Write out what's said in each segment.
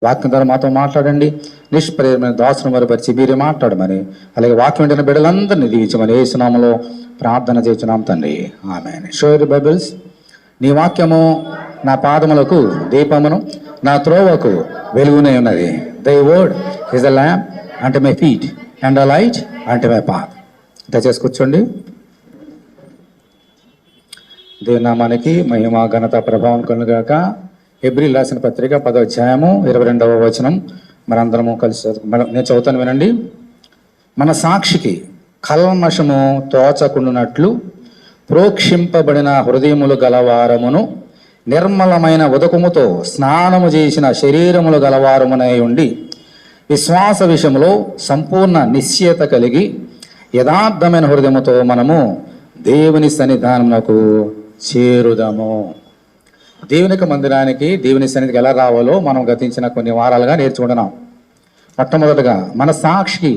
వాక్యం ద్వారా మాతో మాట్లాడండి. నిష్ప్రేరమైన దాసును మరుపరిచి మీరే మాట్లాడమని, అలాగే వాక్యం వింటున్న బిడ్డలందరినీ దీవించమని యేసు నామములో ప్రార్థన చేస్తున్నాం తండ్రి, ఆమేన్. షోర్ బైబిల్స్. నీ వాక్యము నా పాదములకు దీపమును, నా త్రోవకు వెలుగునే ఉన్నది. Thy word is a lamp అంటే my feet and a light అంటే మై పాత్. దయచేసి కూర్చోండి. దేవుని నామానికి మహిమ ఘనత ప్రభావం కలుగాక. హెబ్రీయులకు రాసిన పత్రిక 10వ అధ్యాయము 22వ వచనం మనందరము కలిసి నేను చదువుతాను, వినండి. మన సాక్షికి కల్మషము తోచకుండునట్లు ప్రోక్షింపబడిన హృదయములు గలవారమును, నిర్మలమైన ఉదకముతో స్నానము చేసిన శరీరములు గలవారమునై ఉండి, విశ్వాస విషయంలో సంపూర్ణ నిశ్చయత కలిగి యథార్థమైన హృదయముతో మనము దేవుని సన్నిధానమునకు చేరుదాము. దేవుని యొక్క మందిరానికి, దేవుని సన్నిధికి ఎలా రావాలో మనం గతించిన కొన్ని వారాలుగా నేర్చుకుంటున్నాం. మొట్టమొదటిగా మన సాక్షికి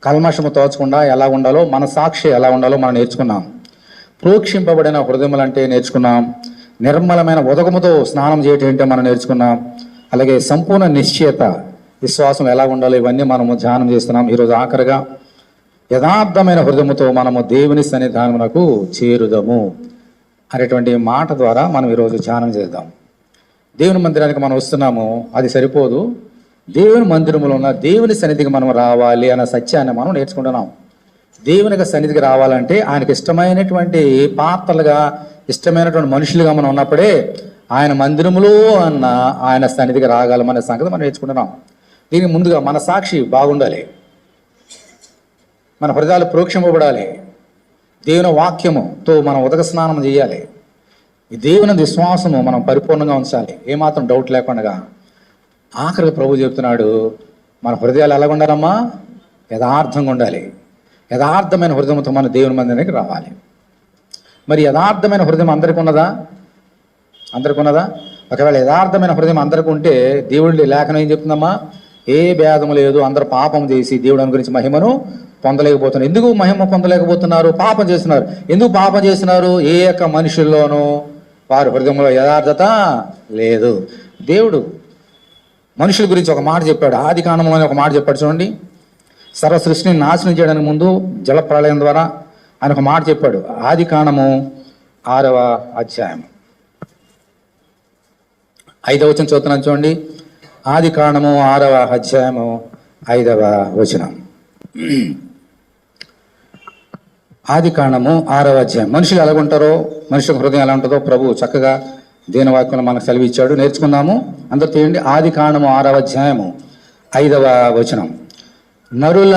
కల్మషము తోచకుండా ఎలా ఉండాలో, మన సాక్షి ఎలా ఉండాలో మనం నేర్చుకున్నాం. ప్రోక్షింపబడిన హృదయములు అంటే నేర్చుకున్నాం. నిర్మలమైన ఉదకముతో స్నానం చేయటం అంటే మనం నేర్చుకున్నాం. అలాగే సంపూర్ణ నిశ్చయత, విశ్వాసం ఎలా ఉండాలో ఇవన్నీ మనము ధ్యానం చేస్తున్నాం. ఈరోజు ఆఖరిగా యథార్థమైన హృదయముతో మనము దేవుని సన్నిధానమునకు చేరుదాము అనేటువంటి మాట ద్వారా మనం ఈరోజు ధ్యానం చేద్దాం. దేవుని మందిరానికి మనం వస్తున్నాము, అది సరిపోదు. దేవుని మందిరంలో ఉన్న దేవుని సన్నిధికి మనం రావాలి అన్న సత్యాన్ని మనం నేర్చుకుంటున్నాం. దేవునికి సన్నిధికి రావాలంటే ఆయనకి ఇష్టమైనటువంటి పాత్రలుగా, ఇష్టమైనటువంటి మనుషులుగా మనం ఉన్నప్పుడే ఆయన మందిరములో అన్న ఆయన సన్నిధికి రాగలమనే సంగతి మనం నేర్చుకుంటున్నాం. దీనికి ముందుగా మన సాక్షి బాగుండాలి, మన హృదయాలు ప్రోక్షింపబడాలి. దేవుని వాక్యముతో మనం ఉదక స్నానం చేయాలి. ఈ దేవుని విశ్వాసము మనం పరిపూర్ణంగా ఉంచాలి, ఏమాత్రం డౌట్ లేకుండా. ఆఖరికి ప్రభు చెప్తున్నాడు, మన హృదయాలు ఎలా ఉండాలమ్మా? యథార్థంగా ఉండాలి. యథార్థమైన హృదయంతో మన దేవుని మందిరానికి రావాలి. మరి యథార్థమైన హృదయం అందరికీ ఉన్నదా? అందరికీ ఉన్నదా? ఒకవేళ యథార్థమైన హృదయం అందరికీ ఉంటే దేవుడి లేఖనం ఏం చెప్తుందమ్మా? ఏ భేదము లేదు, అందరూ పాపం చేసి దేవుడి గురించి మహిమను పొందలేకపోతున్నారు. ఎందుకు మహిమ పొందలేకపోతున్నారు? పాపం చేస్తున్నారు. ఎందుకు పాపం చేస్తున్నారు? ఏ యొక్క మనుషుల్లోనూ వారి హృదయంలో యథార్థత లేదు. దేవుడు మనుషుల గురించి ఒక మాట చెప్పాడు. ఆది కాండంలో ఒక మాట చెప్పాడు, చూడండి. సర్వ సృష్టిని నాశనం చేయడానికి ముందు జల ప్రళయం ద్వారా ఆయన ఒక మాట చెప్పాడు. ఆది కాండము 6వ అధ్యాయం 5వ వచనం చదువుతున్నాను, చూడండి. ఆది కాండము 6వ అధ్యాయము 5వ వచనం. ఆది కాండము 6వ అధ్యాయం. మనుషులు ఎలా ఉంటారో, మనుషుల హృదయం ఎలా ఉంటుందో ప్రభు చక్కగా దేని వాక్యంలో మనకు సెలవిచ్చాడు. నేర్చుకుందాము. అందరూ చేయండి. ఆది కాండము 6వ అధ్యాయము 5వ వచనం. నరుల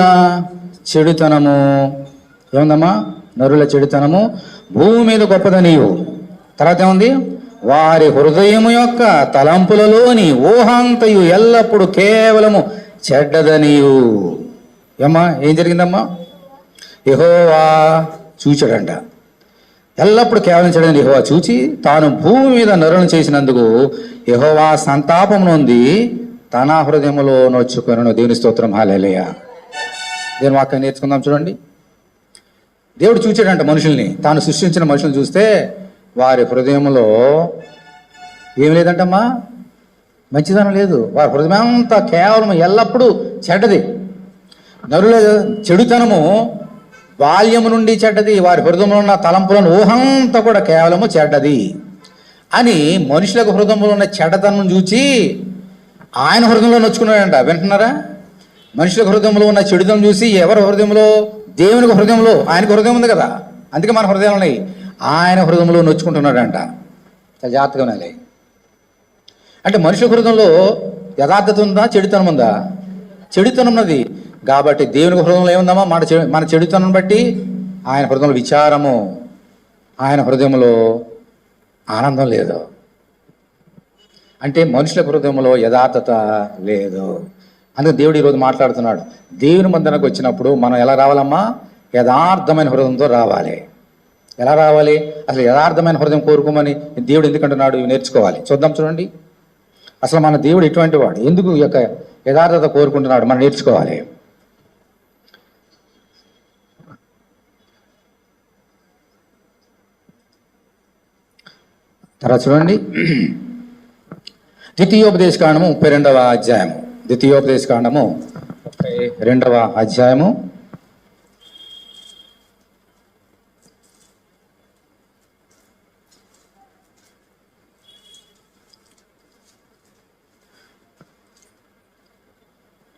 చెడుతనము ఏముందమ్మా? నరుల చెడుతనము భూమి మీద గొప్పదనియు. తర్వాత ఏముంది? వారి హృదయము యొక్క తలంపులలోని ఊహాంతయు ఎల్లప్పుడూ కేవలము చెడ్డదనియు. ఏమ్మా, ఏం జరిగిందమ్మా? యెహోవా చూచాడంట. ఎల్లప్పుడు కేవలం చెడని యెహోవా చూచి తాను భూమి మీద నరులను చేసినందుకు యెహోవా సంతాపం నొంది తన హృదయములో నొచ్చుకొనెను. దేవుని స్తోత్రం, హల్లెలూయా. దేవుని వాక్యం నేర్చుకుందాం, చూడండి. దేవుడు చూచాడంట మనుషుల్ని, తాను సృష్టించిన మనుషులను చూస్తే వారి హృదయంలో ఏం లేదంటమ్మా? మంచిదనం లేదు. వారి హృదయం అంతా కేవలం ఎల్లప్పుడూ చెడ్డది. నరుల చెడుతనము బాల్యము నుండి చెడ్డది. వారి హృదయంలో ఉన్న తలంపులను ఊహంతా కూడా కేవలము చెడ్డది అని మనుషులకు హృదయంలో ఉన్న చెడ్డతనం చూచి ఆయన హృదయంలో నొచ్చుకున్నాడంట. వింటున్నారా? మనుషుల హృదయంలో ఉన్న చెడుతనం చూసి ఎవరి హృదయంలో? దేవునికి హృదయంలో. ఆయనకు హృదయం ఉంది కదా, అందుకే మన హృదయం ఉన్నాయి. ఆయన హృదయంలో నొచ్చుకుంటున్నాడంట. జాగ్రత్తగా ఉండాలి. అంటే మనుషుల హృదయంలో యథార్థత ఉందా? చెడుతనం ఉందా? చెడుతనం ఉన్నది. కాబట్టి దేవునికి హృదయంలో ఏముందమ్మా? మన చెడుతనం బట్టి ఆయన హృదయంలో విచారము, ఆయన హృదయంలో ఆనందం లేదు. అంటే మనుషుల హృదయంలో యథార్థత లేదు. అందుకే దేవుడు ఈరోజు మాట్లాడుతున్నాడు. దేవుని మందిరానికి వచ్చినప్పుడు మనం ఎలా రావాలమ్మా? యథార్థమైన హృదయంతో రావాలి. ఎలా రావాలి? అసలు యథార్థమైన హృదయం కోరుకోమని దేవుడు ఎందుకంటున్నాడు? ఇవి నేర్చుకోవాలి. చూద్దాం, చూడండి. అసలు మన దేవుడు ఎటువంటి వాడు, ఎందుకు ఈ యొక్క యథార్థత కోరుకుంటున్నాడు, మనం నేర్చుకోవాలి. తర్వాత చూడండి. ద్వితీయోపదేశకాండము 32వ అధ్యాయము. ద్వితీయోపదేశకాండము 32వ అధ్యాయము.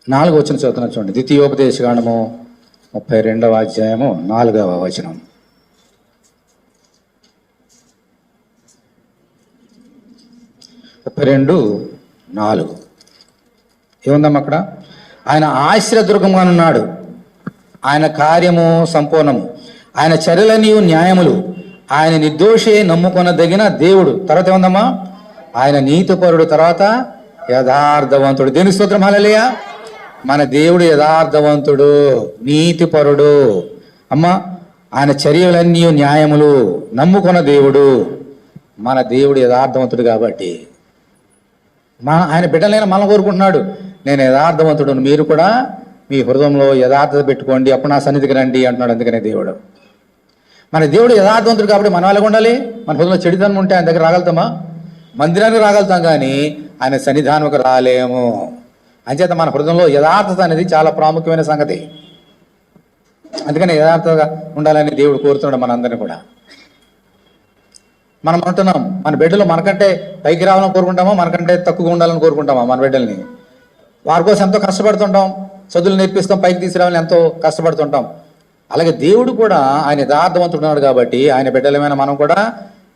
నాలుగో వచనం చదువుతున్నా చూడండి. ద్వితీయోపదేశకాండము 32వ అధ్యాయము 4వ వచనం. రెండు 4 ఏముందమ్మా అక్కడ? ఆయన ఆశ్రయదుర్గముగా ఉన్నాడు, ఆయన కార్యము సంపూర్ణము, ఆయన చర్యలన్నీ న్యాయములు, ఆయన నిర్దోషే నమ్ముకొనదగిన దేవుడు. తర్వాత ఏముందమ్మా? ఆయన నీతిపరుడు, తర్వాత యథార్థవంతుడు. దేనికి స్తోత్రం, హల్లెలూయా. మన దేవుడు యథార్థవంతుడు, నీతిపరుడు. అమ్మా, ఆయన చర్యలన్నీ న్యాయములు, నమ్ముకొన్న దేవుడు. మన దేవుడు యథార్థవంతుడు కాబట్టి ఆయన బిడ్డలైనా మనం కోరుకుంటున్నాడు, నేను యథార్థవంతుడు, మీరు కూడా మీ హృదయంలో యథార్థత పెట్టుకోండి, అప్పుడు నా సన్నిధికి రండి అంటున్నాడు. అందుకనే దేవుడు, మన దేవుడు యథార్థవంతుడు కాబట్టి మనం ఎలాగ ఉండాలి? మన హృదయంలో చెడుతనం ఉంటే ఆయన దగ్గర రాగలుగుతామా? మందిరానికి రాగలుగుతాం, కానీ ఆయన సన్నిధానంకి రాలేము. అంచేత మన హృదయంలో యథార్థత అనేది చాలా ప్రాముఖ్యమైన సంగతి. అందుకని యథార్థంగా ఉండాలని దేవుడు కోరుతున్నాడు మనందరినీ కూడా. మనం అంటున్నాం, మన బిడ్డలు మనకంటే పైకి రావాలని కోరుకుంటామా, మనకంటే తక్కువగా ఉండాలని కోరుకుంటామా? మన బిడ్డల్ని వారి కోసం ఎంతో కష్టపడుతుంటాం, చదువులు నేర్పిస్తాం, పైకి తీసుకురావాలని ఎంతో కష్టపడుతుంటాం. అలాగే దేవుడు కూడా ఆయన యథార్థవంతుడున్నాడు కాబట్టి ఆయన బిడ్డలమైన మనం కూడా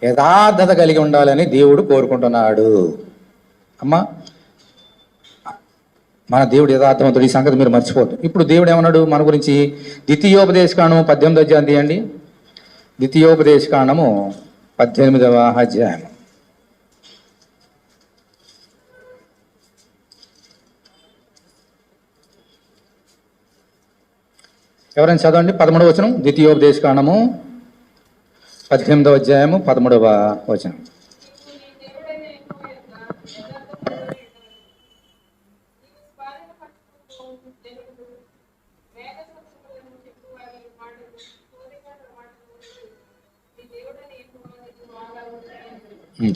యథార్థత కలిగి ఉండాలని దేవుడు కోరుకుంటున్నాడు. అమ్మా, మన దేవుడు యథార్థవంతుడు, ఈ సంగతి మీరు మర్చిపోద్దు. ఇప్పుడు దేవుడు ఏమన్నాడు మన గురించి? ద్వితీయోపదేశకాండము 18వ అధ్యాయం తీయండి. ద్వితీయోపదేశకాండము 18వ అధ్యాయం. ఎవరైనా చదవండి 13వ వచనం. ద్వితీయోపదేశకాండము 18వ అధ్యాయము 13వ వచనం.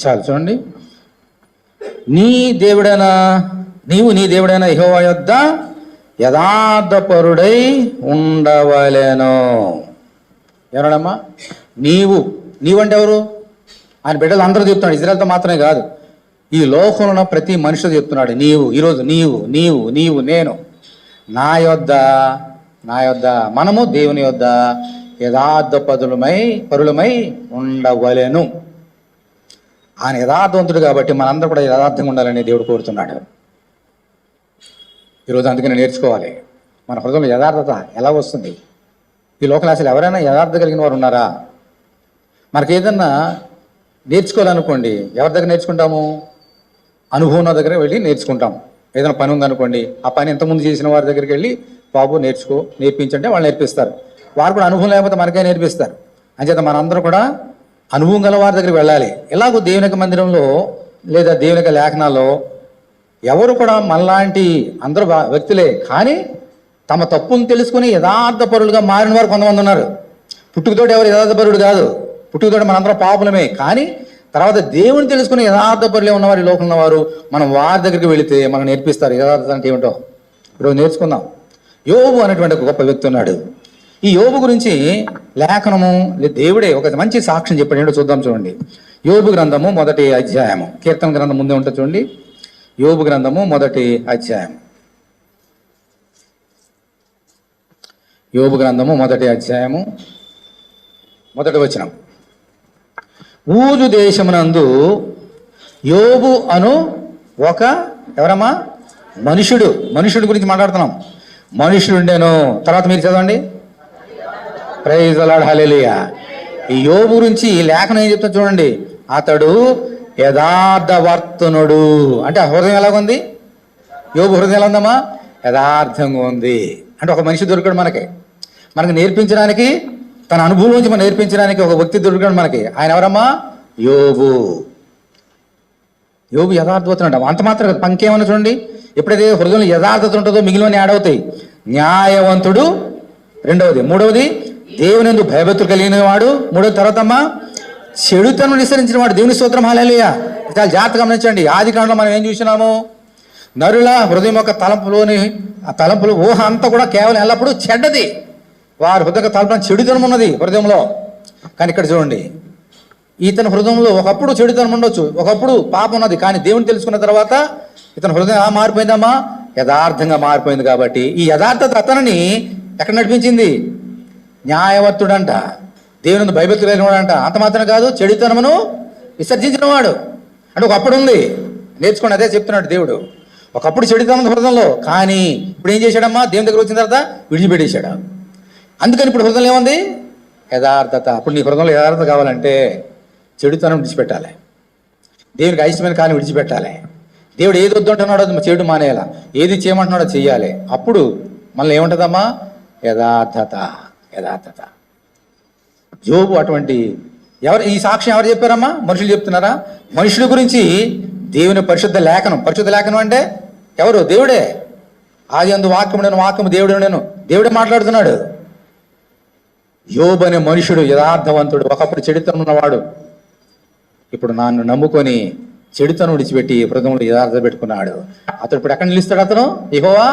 చాలు చూడండి. నీవు నీ దేవుడైన యెహోవా యొద్ద యథార్థపరుడై ఉండవలెను. ఎవరమ్మా? నీవంటే ఎవరు? ఆయన బిడ్డలు అందరూ చెప్తున్నాడు, ఇజ్రాయెల్తో మాత్రమే కాదు, ఈ లోకంలో ఉన్న ప్రతి మనిషితో చెప్తున్నాడు. ఈరోజు నీవు నేను నా యొద్ద మనము దేవుని యొద్ద యథార్థ పరులమై ఉండవలెను. ఆయన యథార్థవంతుడు కాబట్టి మనందరూ కూడా యథార్థంగా ఉండాలని దేవుడు కోరుతున్నాడు. ఈరోజు అందుకని నేర్చుకోవాలి. మన హృదయంలో యథార్థత ఎలా వస్తుంది? ఈ లోకంలో అసలు ఎవరైనా యథార్థత కలిగిన వారు ఉన్నారా? మనకి ఏదన్నా నేర్చుకోవాలనుకోండి, ఎవరి దగ్గర నేర్చుకుంటాము? అనుభవం దగ్గర వెళ్ళి నేర్చుకుంటాం. ఏదైనా పని ఉందనుకోండి, ఆ పని ఎంతమంది చేసిన వారి దగ్గరికి వెళ్ళి బాబు నేర్పించంటే వాళ్ళు నేర్పిస్తారు. వారు కూడా అనుభవం లేకపోతే మనకే నేర్పిస్తారు. అంచేత మనందరూ కూడా అనుభవం గల వారి దగ్గరికి వెళ్ళాలి. ఎలాగో దేవుని యొక్క మందిరంలో లేదా దేవుని యొక్క లేఖనాల్లో ఎవరు కూడా మనలాంటి అందరూ వ్యక్తులే, కానీ తమ తప్పును తెలుసుకుని యథార్థపరులుగా మారిన వారు కొంతమంది ఉన్నారు. పుట్టుకతోటి ఎవరు యథార్థపరుడు కాదు, పుట్టుకతోటి మనందరం పాపులమే, కానీ తర్వాత దేవుని తెలుసుకుని యథార్థపరులే ఉన్నవారు ఈ లోకంలో వారు. మనం వారి దగ్గరికి వెళితే మనకు నేర్పిస్తారు యథార్థత అంటే ఏమిటో. ఈరోజు నేర్చుకుందాం. యోబు అనేటువంటి ఒక గొప్ప వ్యక్తి ఉన్నాడు. ఈ యోబు గురించి లేఖనము దేవుడే ఒక మంచి సాక్ష్యం చెప్పాడు. ఏంటో చూద్దాం చూడండి. యోబు గ్రంథము 1వ అధ్యాయము. కీర్తన గ్రంథం ముందే ఉంటుంది చూడండి. యోబు గ్రంథము 1వ అధ్యాయం. యోబు గ్రంథము 1వ అధ్యాయము 1వ వచనం. ఊజు దేశమునందు యోబు అను ఒక ఎవరమ్మా? మనుషుడు గురించి మాట్లాడుతున్నాం. మనుషుడుండేను. తర్వాత మీరు చదవండి. ప్రైజ్ ది లార్డ్, హల్లెలూయా. ఈ యోబు గురించి ఈ లేఖనం ఏం చెప్తా చూడండి. అతడు యథార్థవర్తనుడు. అంటే హృదయం ఎలాగుంది? యోబు హృదయం ఎలా ఉందమ్మా? యథార్థంగా ఉంది. అంటే ఒక మనిషి దొరికాడు మనకు నేర్పించడానికి, తన అనుభవం నుంచి మనం నేర్పించడానికి ఒక వ్యక్తి దొరికాడు మనకి. ఆయన ఎవరమ్మా? యోబు యథార్థవంతుడు. అంత మాత్రం కదా, పంకేమన్నా చూడండి. ఎప్పుడైతే హృదయంలో యథార్థత ఉంటుందో మిగిలిన యాడ్ అవుతాయి. న్యాయవంతుడు రెండవది. మూడవది దేవునియందు భయభక్తులు కలిగిన వాడు. మూడవది తర్వాత అమ్మా చెడుతను నిసరించిన వాడు. దేవుని స్తోత్రం, హల్లెలూయా. చాలా జాగ్రత్తగా గమనించండి. ఆదికాండంలో మనం ఏం చూసినాము? నరుల హృదయం యొక్క తలంపులోని ఆ తలంపులు ఊహ అంతా కూడా కేవలం ఎల్లప్పుడూ చెడ్డది. వారి హృదయ తలంపులను చెడుతనం ఉన్నది హృదయంలో. కానీ ఇక్కడ చూడండి, ఇతని హృదయంలో ఒకప్పుడు చెడుతనం ఉండొచ్చు, ఒకప్పుడు పాపం ఉన్నది. కానీ దేవుని తెలుసుకున్న తర్వాత ఇతని హృదయం ఎలా మారిపోయిందమ్మా? యథార్థంగా మారిపోయింది. కాబట్టి ఈ యథార్థత అతనిని ఎక్కడ నడిపించింది? న్యాయవర్తుడంట, దేవుని బైబిల్ తెలియనివాడంట. అంత మాత్రం కాదు, చెడుతనమును విసర్జించినవాడు. అంటే ఒకప్పుడు ఉంది, నేర్చుకోండి. అదే చెప్తున్నాడు దేవుడు. ఒకప్పుడు చెడుతనం హృదయంలో, కానీ ఇప్పుడు ఏం చేశాడమ్మా? దేవుని దగ్గర వచ్చిన తర్వాత విడిచిపెట్టేశాడు. అందుకని ఇప్పుడు హృదయంలో ఏముంది? యథార్థత. అప్పుడు నీ హృదయంలో యథార్థత కావాలంటే చెడుతనం విడిచిపెట్టాలి, దేవునికి అయిష్టమైన కానీ విడిచిపెట్టాలి. దేవుడు ఏది వద్దంటున్నాడో అది చెడు మానేయాల, ఏది చేయమంటున్నాడో చెయ్యాలి. అప్పుడు మళ్ళీ ఏముంటుందమ్మా? యథార్థత. యథార్థత. యోబు అటువంటి ఈ సాక్ష్యం ఎవరు చెప్పారమ్మా? మనుషులు చెప్తున్నారా? మనుషుల గురించి దేవుని పరిశుద్ధ లేఖనం అంటే ఎవరు? దేవుడే. ఆదియందు వాక్యము నేను, వాక్యము దేవుడు నేను. దేవుడే మాట్లాడుతున్నాడు. యోబు అనే మనుషుడు యథార్థవంతుడు, ఒకప్పుడు చెడుతనం ఉన్నవాడు. ఇప్పుడు నన్ను నమ్ముకొని చెడుతనం విడిచిపెట్టి హృదయంలో యథార్థత పెట్టుకున్నాడు. అతడు ఇప్పుడు ఎక్కడ నిలుస్తాడు? అతను యెహోవా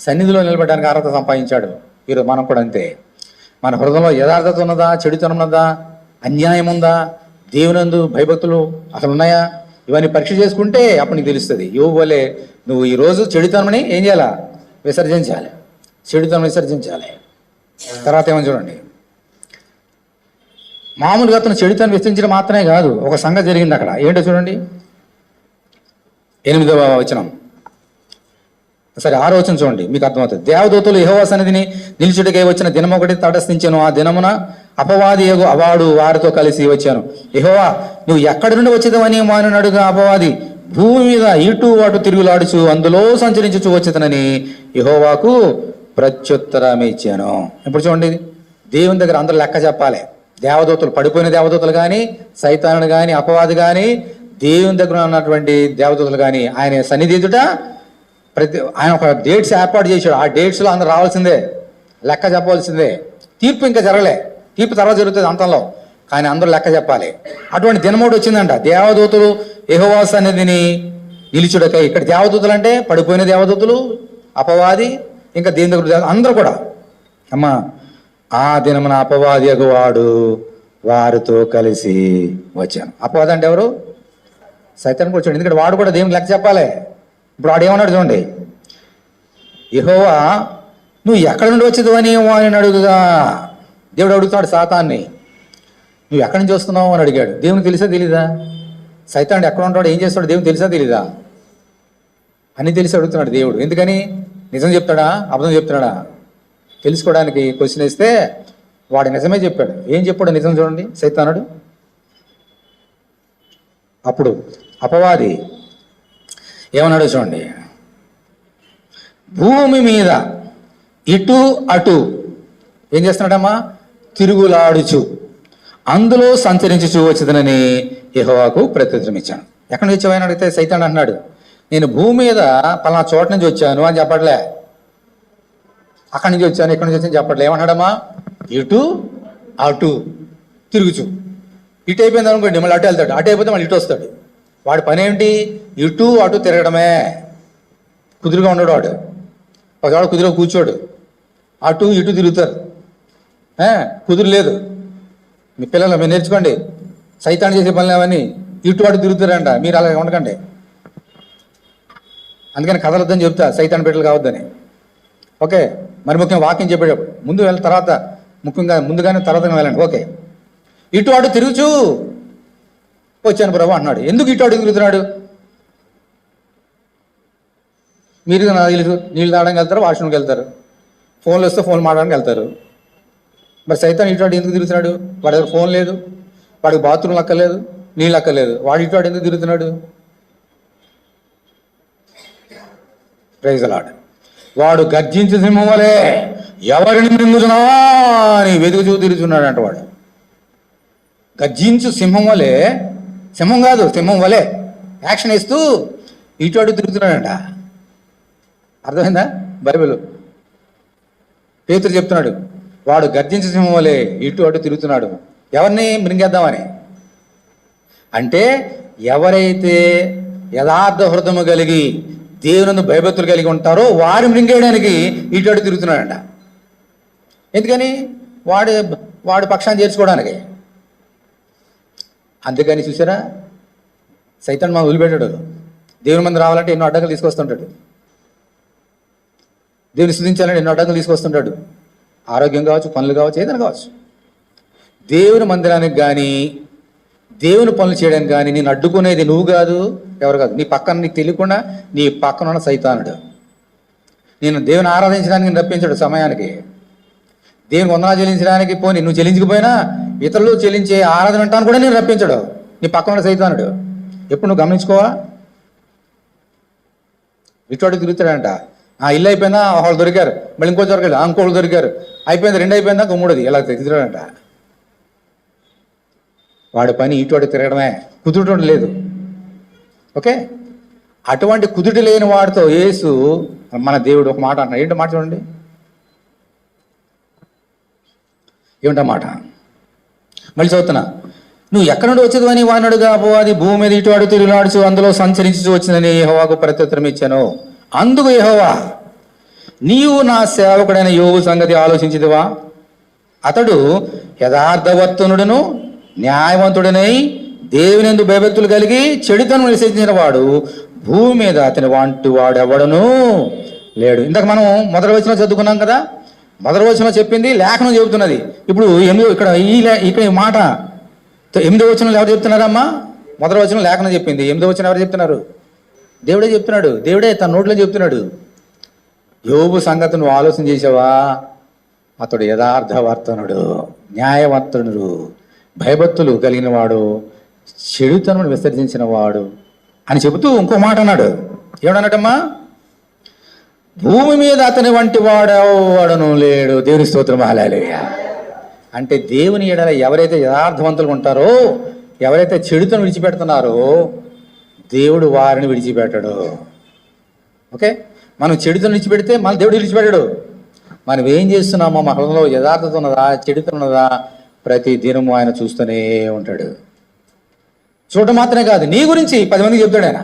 సన్నిధిలో నిలబడడానికి అర్హత సంపాదించాడు. ఈరోజు మనం కూడా అంతే. మన హృదయంలో యథార్థత ఉన్నదా? చెడుతనం ఉన్నదా? అన్యాయం ఉందా? దేవునందు భయభక్తులు అసలు ఉన్నాయా? ఇవన్నీ పరీక్ష చేసుకుంటే అప్పుడు నీకు తెలుస్తుంది. యోబు వలె నువ్వు ఈరోజు చెడుతనమని ఏం చేయాలా? విసర్జించాలి. చెడుతనం విసర్జించాలి. తర్వాత ఏమని చూడండి, మామూలుగా అతను చెడుతనం విసర్జించడం మాత్రమే కాదు, ఒక సంగతి జరిగింది అక్కడ. ఏంటో చూడండి, 8వ వచనం. సరే 6వ వచనం చూడండి, మీకు అర్థమవుతుంది. దేవదూతలు యెహోవా సన్నిధిని నిలిచుటకై వచ్చిన దినం ఒకటి తటస్థించాను. ఆ దినమున అపవాది యగు అవాడు వారితో కలిసి వచ్చాను. యెహోవా నువ్వు ఎక్కడి నుండి వచ్చేదవని వారిని అడుగా. అపవాది భూమి మీద ఇటు అటు తిరుగులాడుచు అందులో సంచరించుచు వచ్చేదనని యెహోవాకు ప్రత్యుత్తరం ఇచ్చాను. ఇప్పుడు చూడండి, దేవుని దగ్గర అందరూ లెక్క చెప్పాలి. దేవదూతలు, పడిపోయిన దేవదూతలు కానీ, సైతానుడు కానీ, అపవాది కానీ, దేవుని దగ్గర ఉన్నటువంటి దేవదూతలు కానీ ఆయన సన్నిధి ఎదుట ఆయన ఒక డేట్స్ ఏర్పాటు చేశాడు. ఆ డేట్స్లో అందరూ రావాల్సిందే, లెక్క చెప్పవలసిందే. తీర్పు ఇంకా జరగలే, తీర్పు తర్వాత జరుగుతుంది అంతంలో, కానీ అందరూ లెక్క చెప్పాలి. అటువంటి దినమోడు వచ్చిందంట. దేవదూతలు యెహోవా సన్నిధిని నిలిచుడకై. ఇక్కడ దేవదూతలు అంటే పడిపోయిన దేవదూతలు, అపవాది, ఇంకా దేవుని దగ్గర అందరూ కూడా. అమ్మా, ఆ దినమున అపవాది అగువాడు వారితో కలిసి వచ్చాను. అపవాది అంటే ఎవరు? సైతాన్ కూడా చూడండి, ఎందుకంటే వాడు కూడా దేవునికి లెక్క చెప్పాలి. ఇప్పుడు వాడు ఏమన్నాడు చూడండి, యెహోవా నువ్వు ఎక్కడి నుండి వచ్చేది అని వాడిని అడుగుగా. దేవుడు అడుగుతాడు సాతాన్ని, నువ్వు ఎక్కడి నుంచి వస్తున్నావు అని అడిగాడు. దేవునికి తెలుసా తెలీదా? సైతానుడు ఎక్కడ ఉంటాడు, ఏం చేస్తాడు, దేవునికి తెలుసా తెలీదా? అన్నీ తెలిసి అడుగుతున్నాడు దేవుడు. ఎందుకని? నిజం చెప్తాడా, అబద్ధం చెప్తున్నాడా తెలుసుకోవడానికి క్వశ్చన్ వేస్తే వాడు నిజమే చెప్పాడు. ఏం చెప్పాడు నిజం చూడండి సైతానుడు. అప్పుడు అపవాది ఏమన్నాడు చూడండి, భూమి మీద ఇటు అటు ఏం చేస్తున్నాడమ్మా? తిరుగులాడుచు అందులో సంచరించుచు వచ్చేదనని యెహోవాకు ప్రత్యుత్తరం ఇచ్చాను. ఎక్కడి నుంచి వచ్చావని అడిగితే సైతాన్ అంటున్నాడు, నేను భూమి మీద పలానా చోట నుంచి వచ్చాను అని చెప్పట్లే, అక్కడి నుంచి వచ్చాను ఇక్కడి నుంచి వచ్చాను చెప్పట్లే. ఏమంటాడమ్మా? ఇటు అటు తిరుగుచు. ఇటు అయిపోయింది అనుకోండి, మళ్ళీ అటు వెళ్తాడు, అటు అయిపోతే మళ్ళీ ఇటు వస్తాడు. వాడి పని ఏంటి? ఇటు అటు తిరగడమే. కుదురుగా ఉండడు వాడు, ఒకవాడు కుదురుగా కూర్చోడు, అటు ఇటు తిరుగుతారు. కుదురు లేదు. మీ పిల్లలు మీరు నేర్చుకోండి, సైతాన్ చేసే పనులు అవన్నీ ఇటు అటు తిరుగుతారంట. మీరు అలా ఉండకండి. అందుకని కదలొద్దని చెప్తా, సైతాన్ బిడ్డలు కావద్దని. ఓకే, మరి ముఖ్యంగా వాక్యం చెప్పేటప్పుడు ముందు వెళ్ళిన తర్వాత ముఖ్యంగా ముందుగానే తర్వాతగా వెళ్ళండి. ఓకే, ఇటు అటు తిరుగుచూ వచ్చాను ప్రభు అన్నాడు. ఎందుకు ఇటు అటు తిరుగుతున్నాడు? మీరు నీళ్ళు తాగడానికి వెళ్తారు, వాష్రూమ్కి వెళ్తారు, ఫోన్లు వస్తే ఫోన్ మాట్లాడడానికి వెళ్తారు. మరి సైతాన్ ఇటు అటు ఎందుకు తిరుగుతున్నాడు? వాడి దగ్గర ఫోన్ లేదు, వాడికి బాత్రూమ్లు అక్కర్లేదు, నీళ్ళు అక్కర్లేదు, వాడు ఇటు అటు ఎందుకు తిరుగుతున్నాడు? Praise the lord. వాడు గర్జించే సింహం వలె ఎవరిని మింగుతున్నా అని వెతుకుచూ తిరుగుతున్నాడు అంట. వాడు గర్జించు సింహం వలె, సింహం కాదు సింహం వలె యాక్షన్ ఇస్తూ ఇటు అటు తిరుగుతున్నాడంట. అర్థమైందా? బైబిల్ పేతురు చెప్తున్నాడు, వాడు గర్జించే సింహం వలె ఇటు అటు తిరుగుతున్నాడు. ఎవరిని మృంగేద్దామని. అంటే ఎవరైతే యథార్థ హృదయము కలిగి దేవుని భయభక్తులు కలిగి ఉంటారో వారిని మృంగేయడానికి ఇటు తిరుగుతున్నాడంట. ఎందుకని? వాడి పక్షాన్ని చేర్చుకోవడానికి. అందుకని చూసారా, సైతాన్ మనం వదిలిపెట్టాడు. దేవుని మంది రావాలంటే ఎన్నో అడ్డంకులు తీసుకొస్తుంటాడు. దేవుని స్తుతించాలంటే ఎన్నో అడ్డంకులు తీసుకొస్తుంటాడు. ఆరోగ్యం కావచ్చు, పనులు కావచ్చు, ఏదైనా కావచ్చు. దేవుని మందిరానికి కానీ దేవుని పనులు చేయడానికి కానీ నేను అడ్డుకునేది నువ్వు కాదు, ఎవరు కాదు, నీ పక్కన నీకు తెలియకుండా నీ పక్కన ఉన్న సైతానుడు. నేను దేవుని ఆరాధించడానికి నేను రప్పించాడు సమయానికి. దేవుని వందనాలు చెల్లించడానికి పోని నువ్వు చెల్లించకపోయినా ఇతరులు చెల్లించే ఆరాధన అంటాను కూడా నేను రప్పించాడు నీ పక్కన ఉన్న సైతానుడు. ఎప్పుడు నువ్వు గమనించుకోవా? ఇటువంటి తిరుగుతాడంట. ఇల్లు అయిపోయిందా, వాళ్ళు దొరికారు, మళ్ళీ ఇంకో దొరకలేదు, ఇంకోళ్ళు దొరికారు, అయిపోయింది, 2 అయిపోయిందా, మూడోది, ఇలా తిరుగుతాడంట. వాడి పని ఇటువంటి తిరగడమే, కుదురటం లేదు. ఓకే, అటువంటి కుదుటి లేని వాడితో యేసు మన దేవుడు ఒక మాట అంటున్నాడు. ఏంటో మాట చూడండి, ఏమిటా మాట? మళ్ళీ చదువుతున్నా. నువ్వు ఎక్కడి నుండి వచ్చేది అని వానడుగా అది భూమి మీద ఇటు తిరుగులాడుచు అందులో సంచరించి వచ్చిందని యెహోవాకు ప్రత్యుత్తరం ఇచ్చాను. అందుకు యెహోవా, నీవు నా సేవకుడైన యోబు సంగతి ఆలోచించిదివా? అతడు యథార్థవర్తనుడును న్యాయవంతుడనై దేవుని యందు భయభక్తులు కలిగి చెడుతను నిషేధించిన వాడు భూమి మీద అతని వంటి వాడు ఎవడను లేడు. ఇందాక మనం మొదటి వచనం చదువుకున్నాం కదా, మొదటి వచనం చెప్పింది లేఖనం చెబుతున్నది. ఇప్పుడు ఇక్కడ ఈ మాట 8వ వచనంలో ఎవరు చెప్తున్నారమ్మా? మొదటి వచనం లేఖనం చెప్పింది. 8వ వచనం ఎవరు చెప్తున్నారు? దేవుడే చెప్తున్నాడు. దేవుడే తన నోట్లో చెప్తున్నాడు. యోబు సంగతి నువ్వు ఆలోచన చేసావా? అతడు యథార్థవర్తనుడు, న్యాయవంతుడు, భయభక్తులు కలిగిన వాడు, చెడుతనమును విసర్జించిన వాడు అని చెబుతూ ఇంకో మాట అన్నాడు. ఏమన్నాడమ్మా? భూమి మీద అతని వంటి వాడెవడను లేడు. దేవుని స్తోత్రం, హల్లెలూయా. అంటే దేవుని ఎడల ఎవరైతే యథార్థవంతులు ఉంటారో, ఎవరైతే చెడుతను విడిచిపెడుతున్నారో దేవుడు వారిని విడిచిపెట్టడు. ఓకే, మనం చెడుతను విడిచిపెడితే మన దేవుడు విడిచిపెట్టాడు. మనం ఏం చేస్తున్నామో మా హృదయంలో యథార్థత ఉన్నదా, చెడుతున్నదా, ప్రతి దినము ఆయన చూస్తూనే ఉంటాడు. చూడటం మాత్రమే కాదు, నీ గురించి 10 మందికి చెప్తాడు ఆయన.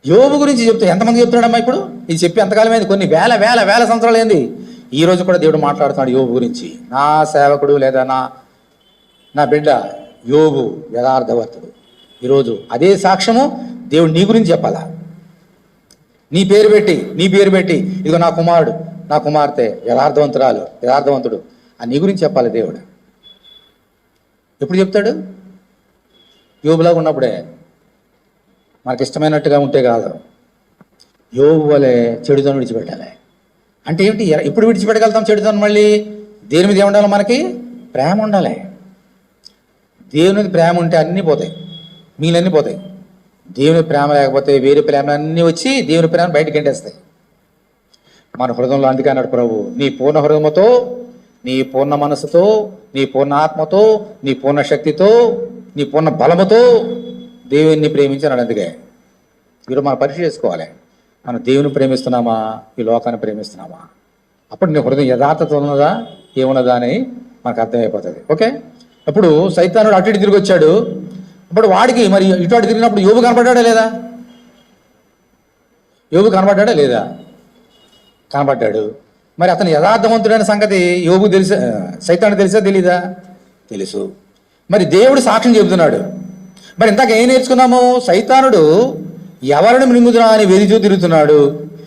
యోబు గురించి చెప్తే ఎంతమంది చెప్తున్నాడమ్మా? ఇప్పుడు ఇది చెప్పి ఎంతకాలం అయింది? కొన్ని వేల వేల వేల సంవత్సరాలు అయింది. ఈ రోజు కూడా దేవుడు మాట్లాడుతున్నాడు యోబు గురించి. నా సేవకుడు లేదా నా బిడ్డ యోబు యథార్థవర్తుడు. ఈరోజు అదే సాక్ష్యము దేవుడు నీ గురించి చెప్పాలా? నీ పేరు పెట్టి ఇదిగో నా కుమారుడు, నా కుమార్తె యథార్థవంతుడు అని నీ గురించి చెప్పాలి దేవుడు. ఎప్పుడు చెప్తాడు? యోబులాగా ఉన్నప్పుడే. మనకి ఇష్టమైనట్టుగా ఉంటే కాదు. యోబు వలె చెడుతను విడిచిపెట్టాలి. అంటే ఏంటి? ఎప్పుడు విడిచిపెట్టగలుగుతాం చెడుతను? మళ్ళీ దేని మీద ఏముండాలి? మనకి ప్రేమ ఉండాలి. దేవుని ప్రేమ ఉంటే అన్నీ పోతాయి, మీలన్నీ పోతాయి. దేవుని ప్రేమ లేకపోతే వేరే ప్రేమలన్నీ వచ్చి దేవుని ప్రేమ బయటకు గంటేస్తాయి మన హృదయంలో. అందుకే అన్నాడు ప్రభు, నీ పూర్ణ హృదయముతో, నీ పూర్ణ మనసుతో, నీ పూర్ణ ఆత్మతో, నీ పూర్ణ శక్తితో, నీ పూర్ణ బలముతో దేవుని ప్రేమించాను. అందుకే ఈరోజు మనం పరీక్ష చేసుకోవాలి. మనం దేవుని ప్రేమిస్తున్నామా, ఈ లోకాన్ని ప్రేమిస్తున్నామా? అప్పుడు నీ హృదయం యథార్థత ఉన్నదా, ఏమున్నదా అని మనకు అర్థమైపోతుంది. ఓకే, అప్పుడు సైతానుడు అటు ఇటు తిరిగి వచ్చాడు. అప్పుడు వాడికి మరి ఇటు అటు తిరిగినప్పుడు యోబు కనపడ్డా లేదా? యోబు కనపడ్డా లేదా? కనపడ్డాడు. మరి అతను యథార్థవంతుడైన సంగతి యోబు తెలుసా? సైతాను తెలుసా తెలీదా? తెలుసు. మరి దేవుడు సాక్ష్యం చెబుతున్నాడు. మరి ఇందాక ఏం నేర్చుకున్నాము? సైతానుడు ఎవరిని మృంగుతున్నా అని వెదిచూ తిరుగుతున్నాడు.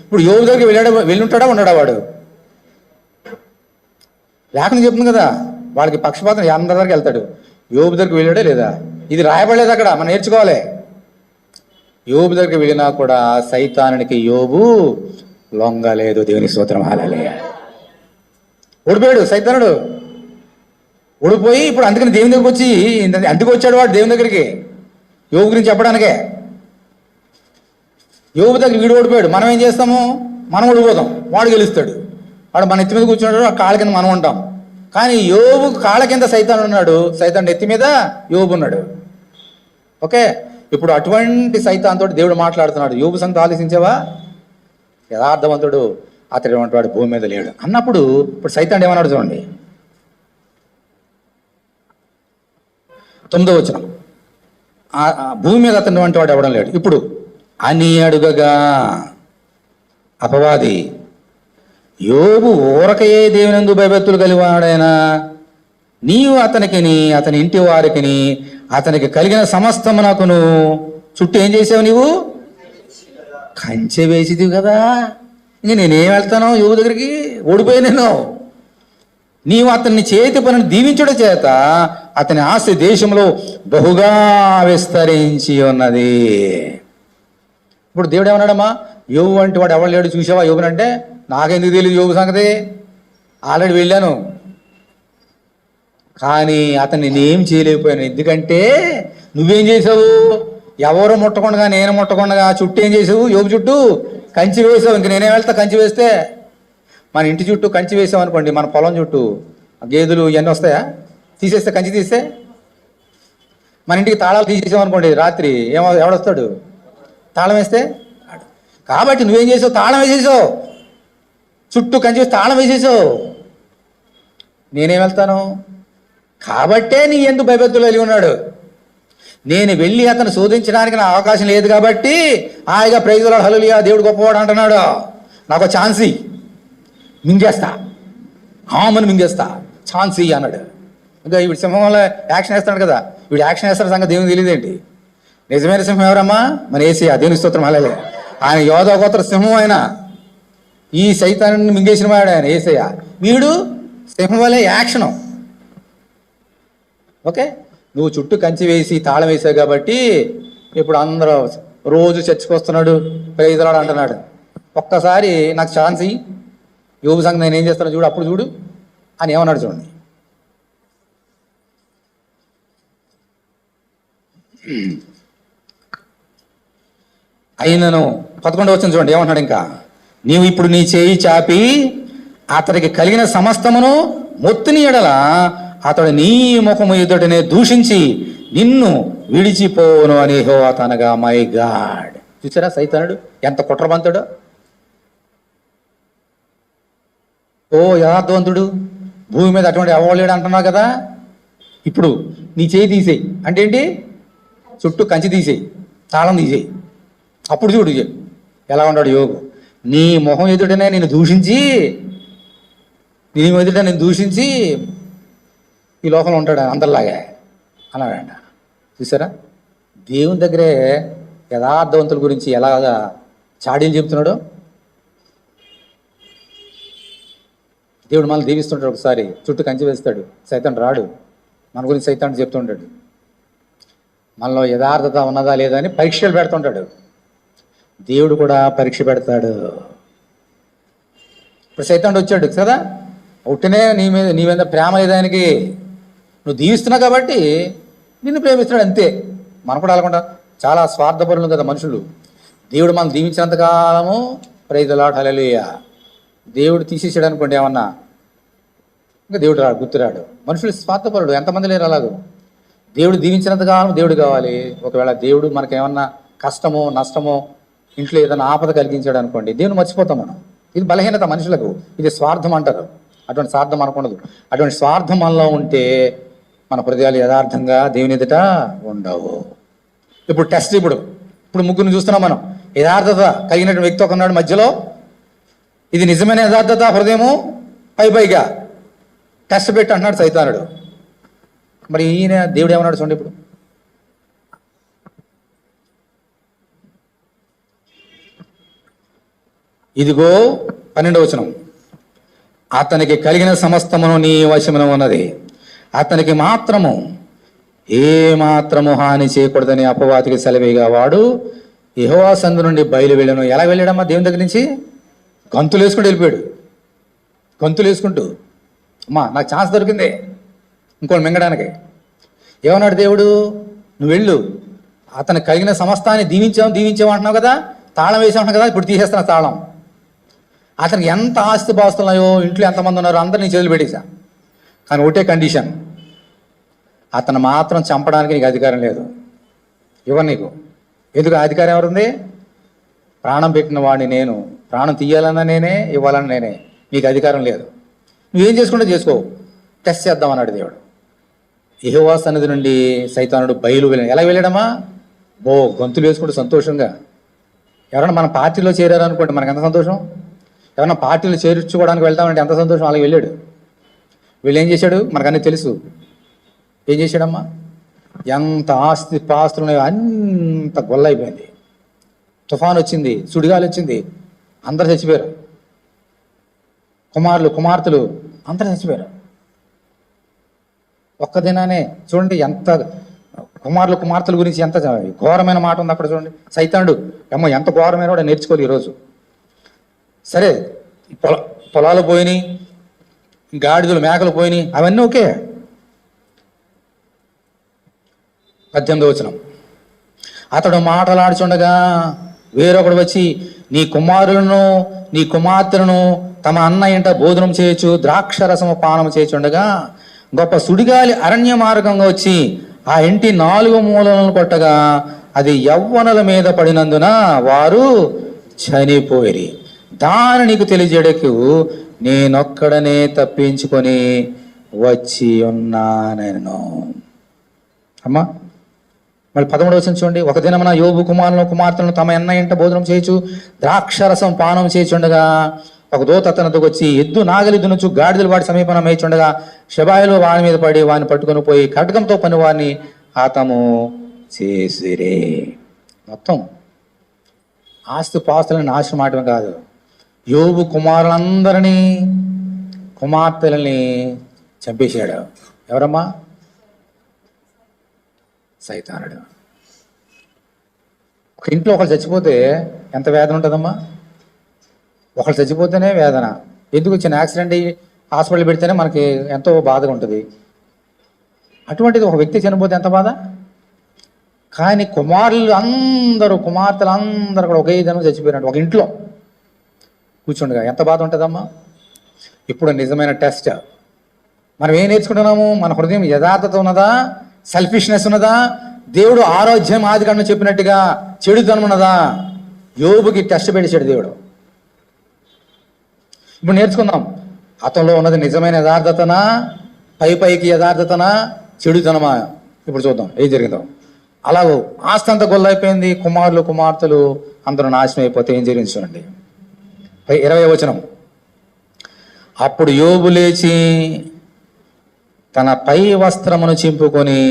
ఇప్పుడు యోబు దగ్గరికి వెళ్ళుంటాడా ఉండడా? వాడు లేఖనం చెప్తుంది కదా, వాడికి పక్షపాతం అందరి దగ్గరికి వెళ్తాడు. యోబు దగ్గరికి వెళ్ళాడే లేదా? ఇది రాయబడలేదు అక్కడ, మనం నేర్చుకోవాలి. యోబు దగ్గరికి వెళ్ళినా కూడా సైతానునికి యోబు లొంగలేదు. దేవుని స్తోత్రం, హల్లెలూయా. ఓడిపోయాడు సైతానుడు, ఓడిపోయి ఇప్పుడు అందుకని దేవుని దగ్గరికి వచ్చి అందుకు వచ్చాడు వాడు దేవుని దగ్గరికి యోబు గురించి చెప్పడానికే. యోబు దగ్గర వీడు ఓడిపోయాడు, మనం ఏం చేస్తాము? మనం ఓడిపోతాం, వాడు గెలుస్తాడు. వాడు మన ఎత్తి మీద కూర్చున్నాడు, ఆ కాళ్ళ కింద మనం ఉంటాం. కానీ యోబు కాళ్ళ కింద సైతాను ఉన్నాడు, సైతాను ఎత్తి మీద యోబు ఉన్నాడు. ఓకే, ఇప్పుడు అటువంటి సైతాన్తో దేవుడు మాట్లాడుతున్నాడు. యోబు సంగతి ఆలోచించావా? యథార్థవంతుడు అతడు వాడు భూమి మీద లేడు అన్నప్పుడు ఇప్పుడు సైతాను ఏమన్నాడు చూడండి. 9వ వచనం, భూమి మీద అతని వంటి వాడు ఎవడం లేడు. ఇప్పుడు అని అడుగగా అపవాది, యోబు ఊరకయే దేవునందు భయభక్తులు కలిగివాడైనా నీవు అతనికిని అతని ఇంటి వారికిని అతనికి కలిగిన సమస్తమునకును చుట్టూ ఏం చేసావు? నీవు కంచె వేసిదివి కదా. ఇంక నేనేం వెళ్తాను యోబు దగ్గరికి? ఓడిపోయి నేను. నీవు అతన్ని చేతి పనిని దీవించడం చేత అతని ఆస్తి దేశంలో బహుగా విస్తరించి ఉన్నది. ఇప్పుడు దేవుడు ఏమన్నాడమ్మా? యోబు వంటి వాడు ఎవరు లేడు చూసావా యోబునంటే? నాకెందుకు తెలియదు యోబు సంగతి, ఆల్రెడీ వెళ్ళాను. కానీ అతన్ని నేనేం చేయలేకపోయాను. ఎందుకంటే నువ్వేం చేసావు? ఎవరు ముట్టకుండా నేను ముట్టకుండా చుట్టూ ఏం చేసావు? యోబు చుట్టూ కంచి వేసావు. ఇంక నేనేం వెళ్తా? కంచి వేస్తే మన ఇంటి చుట్టూ కంచి వేసాం అనుకోండి, మన పొలం చుట్టూ గేదెలు ఇవన్నీ వస్తాయా? తీసేస్తే, కంచి తీస్తే. మన ఇంటికి తాళాలు తీసేసాం అనుకోండి, రాత్రి ఎవడొస్తాడు? తాళం వేస్తే. కాబట్టి నువ్వేం చేసావు? తాళం వేసేసావు. చుట్టూ కంచి వేసి తాళం వేసేసావు. నేనేం వెళ్తాను? కాబట్టే నీ ఎందుకు భయభక్తులు కలిగి ఉన్నాడు. నేను వెళ్ళి అతను శోధించడానికి నా అవకాశం లేదు కాబట్టి హాయిగా ప్రైజులాడు హల్లెలూయా దేవుడు గొప్పవాడు అంటున్నాడు. నాకు ఛాన్సీ మింగేస్తా, హామని మింగేస్తా, ఛాన్సీ అన్నాడు. ఇంకా వీడు సింహం వల్ల యాక్షన్ వేస్తాడు కదా, వీడు యాక్షన్ వేస్తాడు సంగతి దేవునికి తెలియదేంటి? నిజమైన సింహం ఎవరమ్మా? మన యేసయ్య. దేవుని స్తోత్రం. హల్లెలూయా. ఆయన యోధా గోత్ర సింహం. ఆయన ఈ సైతాన్ని మింగేసిన వాడు ఆయన యేసయ్య. వీడు సింహం వల్లే యాక్షను. ఓకే, నువ్వు చుట్టూ కంచి వేసి తాళం వేసావు కాబట్టి ఇప్పుడు అందరూ రోజు చర్చకు వస్తున్నాడు, ప్రైజులాడు అంటున్నాడు. ఒక్కసారి నాకు ఛాన్స్ ఇయ్యి, యోబు సంగతి నేను ఏం చేస్తాను చూడు, అప్పుడు చూడు అని ఏమన్నాడు చూడండి. అయినను 11వ వచనం చూడండి ఏమంటున్నాడు. ఇంకా నీవు ఇప్పుడు నీ చేయి చాపి అతడికి కలిగిన సమస్తమును మొత్తుని ఎడల అతడు నీ ముఖము ఎదుటనే దూషించి నిన్ను విడిచిపోను అని యెహోవా అనగా. మై గాడ్, చూసారా సైతానుడు ఎంత కుట్రబంతుడు. ఓ యథార్థవంతుడు, భూమి మీద అటువంటి అవ్వలేడు అంటున్నావు కదా. ఇప్పుడు నీ చేయి తీసేయి అంటే ఏంటి? చుట్టూ కంచి తీసేయి, తాళం తీసేయి. అప్పుడు చూడు ఎలా ఉన్నాడు యోగు. నీ మొహం ఎదుటనే నేను దూషించి, నీ ఎదుట నేను దూషించి ఈ లోకంలో ఉంటాడు అందరిలాగే అన్నాడంట. చూసారా, దేవుని దగ్గరే యథార్థవంతుల గురించి ఎలాగా చాడీలు చెబుతున్నాడు. దేవుడు మనల్ని దీవిస్తుంటాడు. ఒకసారి చుట్టూ కంచి వేస్తాడు, సైతాన్ రాడు. మన గురించి సైతాన్ చెప్తుంటాడు. మనలో యథార్థత ఉన్నదా లేదా అని పరీక్షలు పెడుతుంటాడు. దేవుడు కూడా పరీక్ష పెడతాడు. ఇప్పుడు సైతాన్ వచ్చాడు కదా, ఉట్టినే నీ మీద ప్రేమ లేదానికి, నువ్వు దీవిస్తున్నావు కాబట్టి నిన్ను ప్రేమిస్తున్నాడు అంతే. మనం కూడా అలాకుండా చాలా స్వార్థపరులు కదా మనుషులు. దేవుడు మనం దీవించినంతకాలము ప్రైజ్ ది లార్డ్ హల్లెలూయా. దేవుడు తీసేసాడు అనుకోండి ఏమన్నా, ఇంకా దేవుడు రాడు, గుర్తురాడు. మనుషులు స్వార్థపరుడు ఎంతమంది లేరు అలాగూ. దేవుడు దీవించినంతకాలం దేవుడు కావాలి. ఒకవేళ దేవుడు మనకేమన్నా కష్టమో నష్టమో ఇంట్లో ఏదైనా ఆపద కలిగించాడు అనుకోండి, దేవుని మర్చిపోతాం మనం. ఇది బలహీనత మనుషులకు, ఇది స్వార్థం అంటారు. అటువంటి స్వార్థం అనకూడదు. అటువంటి స్వార్థం మనలో ఉంటే మన హృదయాలు యథార్థంగా దేవుని ఎదుట ఉండవు. ఇప్పుడు టెస్ట్, ఇప్పుడు ముగ్గురిని చూస్తున్నాం మనం. యథార్థత కలిగినటువంటి వ్యక్తి ఒకనాడు మధ్యలో, ఇది నిజమైన యథార్థత హృదయము పైగా టెస్ట్ పెట్టి అంటున్నాడు సైతానుడు. మరి ఈయన దేవుడు ఏమన్నాడు చూడండి. ఇప్పుడు ఇదిగో 12వ వచనం, అతనికి కలిగిన సమస్తమును నీ వశమున ఉన్నది, అతనికి మాత్రము ఏ మాత్రము హాని చేయకూడదని అపవాదికి సెలవేగా వాడు యెహోవా సందు నుండి బయలు వెళ్ళాను. ఎలా వెళ్ళాడమ్మా? దేవుని దగ్గర నుంచి గంతులు వేసుకుంటూ వెళ్ళిపోయాడు. గంతులు వేసుకుంటూ, అమ్మా నాకు ఛాన్స్ దొరికింది ఇంకోటి మింగడానికి. ఏమన్నాడు దేవుడు? నువ్వు వెళ్ళు, అతనికి కలిగిన సమస్తాన్ని దీవించావు అంటున్నావు కదా, తాళం వేసి అంటున్నావు కదా, ఇప్పుడు తీసేస్తున్నా తాళం. అతనికి ఎంత ఆస్తి పాస్తున్నాయో, ఇంట్లో ఎంతమంది ఉన్నారో అందరు నీ చేతులు పెట్టేశా. కానీ ఒకటే కండిషన్, అతను మాత్రం చంపడానికి నీకు అధికారం లేదు. ఇవ్వను నీకు. ఎందుకు? అధికారం ఎవరుంది? ప్రాణం పెట్టిన వాడిని నేను, ప్రాణం తీయాలన్నా నేనే, ఇవ్వాలన్నా నేనే. నీకు అధికారం లేదు. నువ్వేం చేసుకుంటే చేసుకో, టెస్ట్ చేద్దామన్నాడు దేవుడు. యెహోవా సన్నిధి నుండి సైతానుడు బయలు వెళ్ళాడు. ఎలా వెళ్ళాడమ్మా? గొంతులు వేసుకుంటూ సంతోషంగా. ఎవరైనా మన పార్టీలో చేరారనుకోండి, మనకు ఎంత సంతోషం. ఎవరైనా పార్టీలో చేర్చుకోవడానికి వెళ్తామంటే ఎంత సంతోషం. అలాగే వెళ్ళాడు. వీళ్ళు ఏం చేశాడు మనకన్నీ తెలుసు. ఏం చేశాడమ్మా? ఎంత పాస్తులు ఉన్నాయో అంత గొల్ల అయిపోయింది. తుఫాన్ వచ్చింది, సుడిగాలి వచ్చింది, అందరు చచ్చిపోయారు. కుమార్తెలు అందరూ చచ్చిపోయారు. ఒక్క దినానే చూడండి ఎంత కుమార్తెల గురించి ఎంత ఘోరమైన మాట ఉంది అక్కడ. చూడండి, సైతానుడు ఎంత ఘోరమైన కూడా నేర్చుకోవాలి ఈరోజు. సరే, పొలాలు పోయినాయి, గాడిదలు మేకలు పోయినాయి, అవన్నీ ఓకే. 18వ వచనం, అతడు మాటలాడుచుండగా వేరొకడు వచ్చి నీ కుమారులను నీ కుమార్తెలను తమ అన్న ఇంట భోజనం చేయొచ్చు ద్రాక్షరసము పానం చేయుచుండగా గొప్ప సుడిగాలి అరణ్య మార్గంగా వచ్చి ఆ ఇంటి 4 మూలలను కొట్టగా అది యవ్వనుల మీద పడినందున వారు చనిపోయిరి. దాని నీకు తెలియజేయడకు నేనొక్కడనే తప్పించుకొని వచ్చి ఉన్నాను. అమ్మా, మళ్ళీ 11వ వచనం చూడండి. ఒక దినమున యోబు కుమార్తెలను తమ అన్న ఇంట భోజనం చేయొచ్చు ద్రాక్షరసం పానం చేయుచుండగా ఒక దూత అతనితో వచ్చి ఎద్దు నాగలి దునుచు గాడిదలు వాడి సమీపన మేయిచుండగా శబాయిలు వాని మీద పడి వాడిని పట్టుకొని పోయి ఖడ్గంతో పని వారిని హతము చేసిరే. మొత్తం ఆస్తి పాస్తులను నాశనం ఆడటం కాదు, యోబు కుమారులందరినీ కుమార్తెలని చంపేశాడు. ఎవరమ్మా? సైతానుడు. ఒక ఇంట్లో ఒకరు చచ్చిపోతే ఎంత వేదన ఉంటుందమ్మా? ఒకరు చచ్చిపోతేనే వేదన. ఎందుకు వచ్చిన యాక్సిడెంట్ అయ్యి హాస్పిటల్ పెడితేనే మనకి ఎంతో బాధగా ఉంటుంది. అటువంటిది ఒక వ్యక్తి చనిపోతే ఎంత బాధ. కానీ కుమార్తెలు అందరూ కూడా ఒకే దినం చచ్చిపోయినట్టు ఒక ఇంట్లో కూర్చుండగా ఎంత బాధ ఉంటుందమ్మా. ఇప్పుడు నిజమైన టెస్ట్ మనం ఏం నేర్చుకుంటున్నాము? మన హృదయం యథార్థత ఉన్నదా, సెల్ఫిష్నెస్ ఉన్నదా, దేవుడు ఆరోగ్యం ఆదికాండం చెప్పినట్టుగా చెడుతనం ఉన్నదా? యోబుకి టెస్ట్ పెట్టేశాడు దేవుడు. ఇప్పుడు నేర్చుకుందాం, అతనిలో ఉన్నది నిజమైన యథార్థతనా, పైకి యథార్థతనా, చెడుతనమా? ఇప్పుడు చూద్దాం ఏం జరిగిందో. అలాగో ఆస్తి అంతా గొల్లైపోయింది, కుమార్తెలు అందరూ నాశనం అయిపోతే ఏం జరిగింది చూడండి. 20వ వచనం, అప్పుడు యోబు లేచి తన పై వస్త్రమును చింపుకొని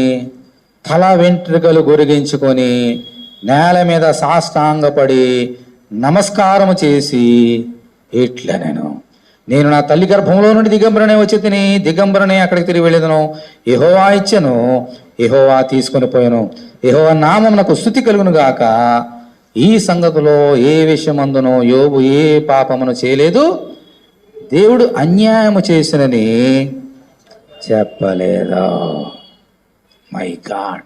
తల వెంట్రుకలు గొరిగించుకొని నేల మీద సాష్టాంగపడి నమస్కారము చేసి ఇట్లా నేను నా తల్లి గర్భంలో నుండి దిగంబరనే వచ్చి దిగంబరనే అక్కడికి తిరిగి వెళ్ళేదను. యెహోవా ఇచ్చెను, యెహోవా తీసుకొని పోయాను, యెహోవా నామమునకు స్తుతి కలుగును గాక. ఈ సంగతిలో ఏ విషయమందునో యోబు ఏ పాపమును చేయలేదు, దేవుడు అన్యాయము చేసినని చెప్పలేదా. మై గాడ్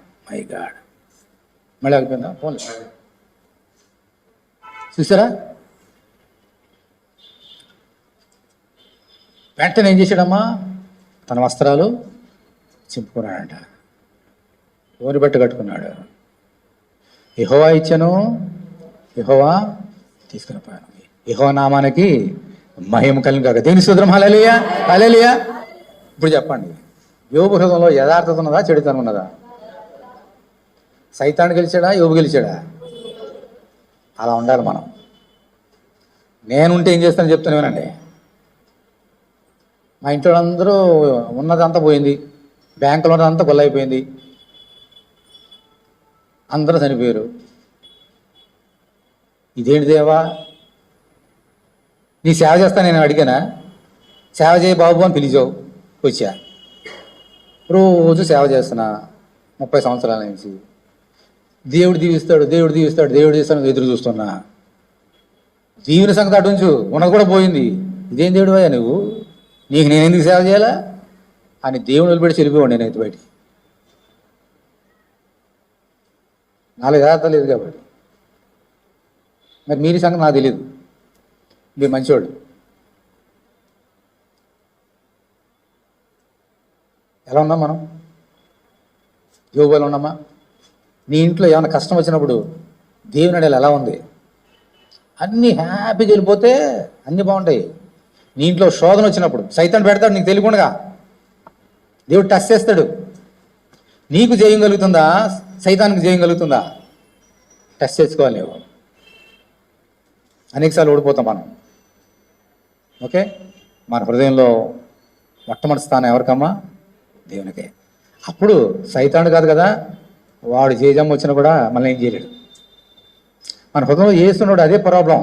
మళ్ళీ ఆగిపోయిందా ఫోన్? చూసారా? వెంటనే ఏం చేశాడమ్మా? తన వస్త్రాలు చింపుకున్నాడంట, ఓని బట్ట కట్టుకున్నాడు. యెహోవా ఇచ్చాను, యెహోవా తీసుకుని పోయాను. యెహోవా నామానికి మహిమ కలిగిన కాక. దేని స్తోత్రం. హల్లెలూయా, హల్లెలూయా. ఇప్పుడు చెప్పండి, యోబు హృదయంలో యథార్థత ఉన్నదా, చెడుతనం ఉన్నదా? సైతాను గెలిచాడా, యోబు గెలిచాడా? అలా ఉండాలి మనం. నేనుంటే ఏం చేస్తానని చెప్తాను వినండి. మా ఇంట్లో అందరూ ఉన్నదంతా పోయింది, బ్యాంకులో ఉన్నదంతా గొల్లైపోయింది, అందరూ చనిపోయారు. ఇదేంటి దేవా, నీ సేవ చేస్తా నేను అడిగానా? సేవ చేయి బాబు అని పిలిచావు, వచ్చా. రోజు సేవ చేస్తున్నా 30 సంవత్సరాల నుంచి. దేవుడు దీవిస్తాడు ఎదురు చూస్తున్నా. దీవుని సంగతి అటు ఉంచు, ఉన్నది కూడా పోయింది. ఇదేం దేవుడు అయ్యా నువ్వు, నీకు నేను ఎందుకు సేవ చేయాలా అని దేవుని వదిలిపెట్టి చెల్లిపోయాడు. నేనైతే బయటికి నాలుగు యథార్థం లేదు కాబట్టి. మరి మీరి సంగతి నాకు తెలియదు, మీరు మంచివాడు. ఎలా ఉన్నాం మనం? యోబులో ఉన్నామా? నీ ఇంట్లో ఏమైనా కష్టం వచ్చినప్పుడు దేవుని అడేలు ఎలా ఉంది? అన్నీ హ్యాపీగా వెళ్ళిపోతే అన్నీ బాగుంటాయి. నీ ఇంట్లో శోధన వచ్చినప్పుడు సైతాన్ పెడతాడు, నీకు తెలియకుండా దేవుడు టెస్ట్ చేస్తాడు. నీకు జయం కలుగుతుందా, సైతానికి జయం కలుగుతుందా? టెస్ట్ చేసుకోవాలి నువ్వు. అనేకసార్లు ఓడిపోతాం మనం. ఓకే, మన హృదయంలో మొట్టమొదటి స్థానం ఎవరికమ్మా? దేవునికే. అప్పుడు సైతాను కాదు కదా, వాడు జేజమ్మ వచ్చినా కూడా మనల్ని ఏం చేయలేడు. మన హృదయంలో ఏస్తున్నాడు, అదే ప్రాబ్లం.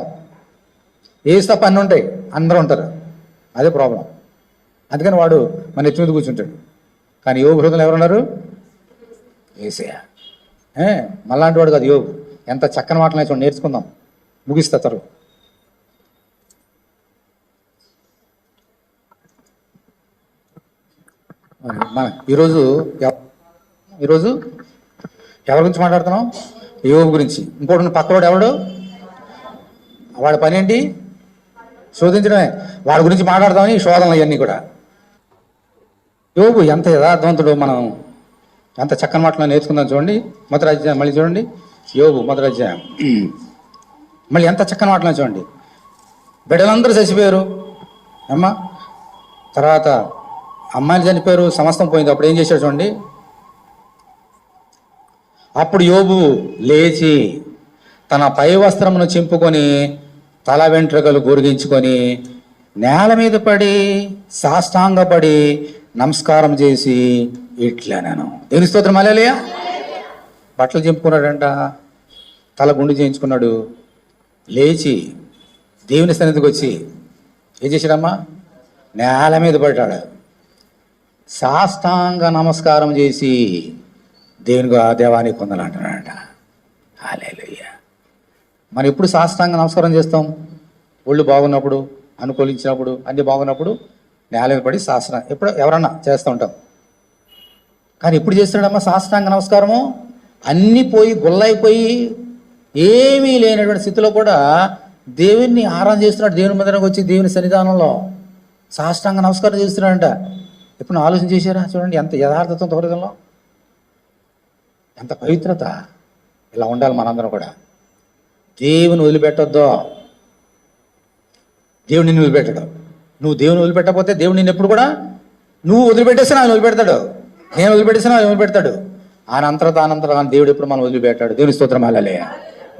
ఏసు తప్ప అన్నీ ఉంటాయి, అందరూ ఉంటారు, అదే ప్రాబ్లం. అందుకని వాడు మన ఎత్తి మీద కూర్చుంటాడు. కానీ యోగు హృదయంలో ఎవరున్నారు? ఏసయ్య. మళ్ళాంటి వాడు కాదు యోగు. ఎంత చక్కని మాటలు చూడండి, నేర్చుకుందాం, ముగిస్తా తరు. మన ఈరోజు ఎవరి గురించి మాట్లాడుతున్నాం? యోగు గురించి. ఇంకోటి పక్కవాడు ఎవడు? వాడి పని ఏంటి? శోధించడమే. వాడి గురించి మాట్లాడదామని శోధనలు ఇవన్నీ కూడా. యోగు ఎంత యథార్థవంతుడు, మనం ఎంత చక్కని మాటలు నేర్చుకుందాం. చూడండి మొదటి అధ్యాయం, మళ్ళీ చూడండి యోగు మొదటి అధ్యాయం, మళ్ళీ ఎంత చక్కని మాటలు చూడండి. బిడ్డలందరూ చచ్చిపోయారు అమ్మ, తర్వాత అమ్మాయిలు చనిపోయారు, సమస్తం పోయింది. అప్పుడు ఏం చేశాడు చూడండి. అప్పుడు యోబు లేచి తన పై వస్త్రమును చింపుకొని తల వెంట్రుకలు గొరిగించుకొని నేల మీద పడి సాష్టాంగపడి నమస్కారం చేసి ఇట్లా నేను దేవుని స్తోత్రం హల్లెలూయా. బట్టలు చింపుకున్నాడంట, తల గుండు చేయించుకున్నాడు. లేచి దేవుని సన్నిధికి వచ్చి ఏం చేశాడమ్మా? నేల మీద పడ్డాడు, సాష్టాంగ నమస్కారం చేసి దేవునికి దేవానికి కొందలు అంటున్నాడంట. హల్లెలూయా. మనం ఎప్పుడు సాష్టాంగ నమస్కారం చేస్తాం? ఒళ్ళు బాగున్నప్పుడు, అనుకూలించినప్పుడు, అన్నీ బాగున్నప్పుడు నేల మీద పడి ఎప్పుడు ఎవరన్నా చేస్తూ ఉంటాం. కానీ ఎప్పుడు చేస్తున్నాడమ్మా సాష్టాంగ నమస్కారము? అన్నీ పోయి గుల్లైపోయి ఏమీ లేనటువంటి స్థితిలో కూడా దేవుణ్ణి ఆరాధన చేస్తున్నాడు. దేవుని మందిరానికి వచ్చి దేవుని సన్నిధానంలో సాష్టాంగ నమస్కారం చేస్తున్నాడంట. ఎప్పుడు ఆలోచన చేశారా? చూడండి ఎంత యథార్థత హృదయంలో, ఎంత పవిత్రత. ఇలా ఉండాలి మనందరం కూడా. దేవుని వదిలిపెట్టొద్దో. దేవుడు నిన్ను వదిలిపెట్టాడు. నువ్వు దేవుని వదిలిపెట్టకపోతే దేవుడు నిన్ను ఎప్పుడు కూడా, నువ్వు వదిలిపెట్టేసినా ఆయన వదిలిపెడతాడు, నేను వదిలిపెట్టేసినా ఆయన వదిలిపెడతాడు. అనంతరం దేవుడు ఎప్పుడు మనం వదిలిపెట్టాడు. దేవుని స్తోత్రం హల్లెలూయా.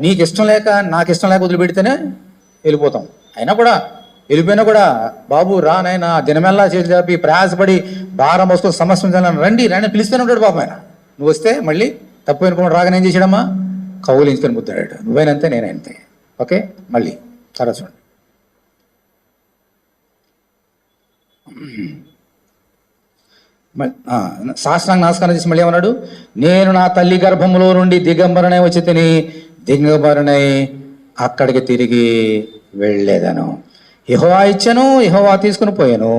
నీకు ఇష్టం లేక, నాకు ఇష్టం లేక వదిలిపెడితేనే వెళ్ళిపోతాం. అయినా కూడా వెళ్ళిపోయినా కూడా బాబు రా నాయనా, దినమెల్లా చేసి చెప్పి ప్రయాసపడి భారం వస్తువు సమస్య రండి పిలుస్తూనే ఉంటాడు పాపం ఆయన. నువ్వు వస్తే మళ్ళీ తప్పు అనుకున్నాడు. రాగానే ఏం చేశాడమ్మా? కౌలించుకొని ముద్దాడు. నువ్వైనంతే నేనంతే. ఓకే, మళ్ళీ తర్వాత చూడండి. శాస్త్రాంగ నమస్కారం చేసి మళ్ళీ ఏమన్నాడు? నేను నా తల్లి గర్భములో నుండి దిగంబరనై వచ్చి తిని దిగంబరనై అక్కడికి తిరిగి వెళ్ళేదను. యెహోవా ఇచ్చెను, యెహోవా తీసుకుని పోయాను,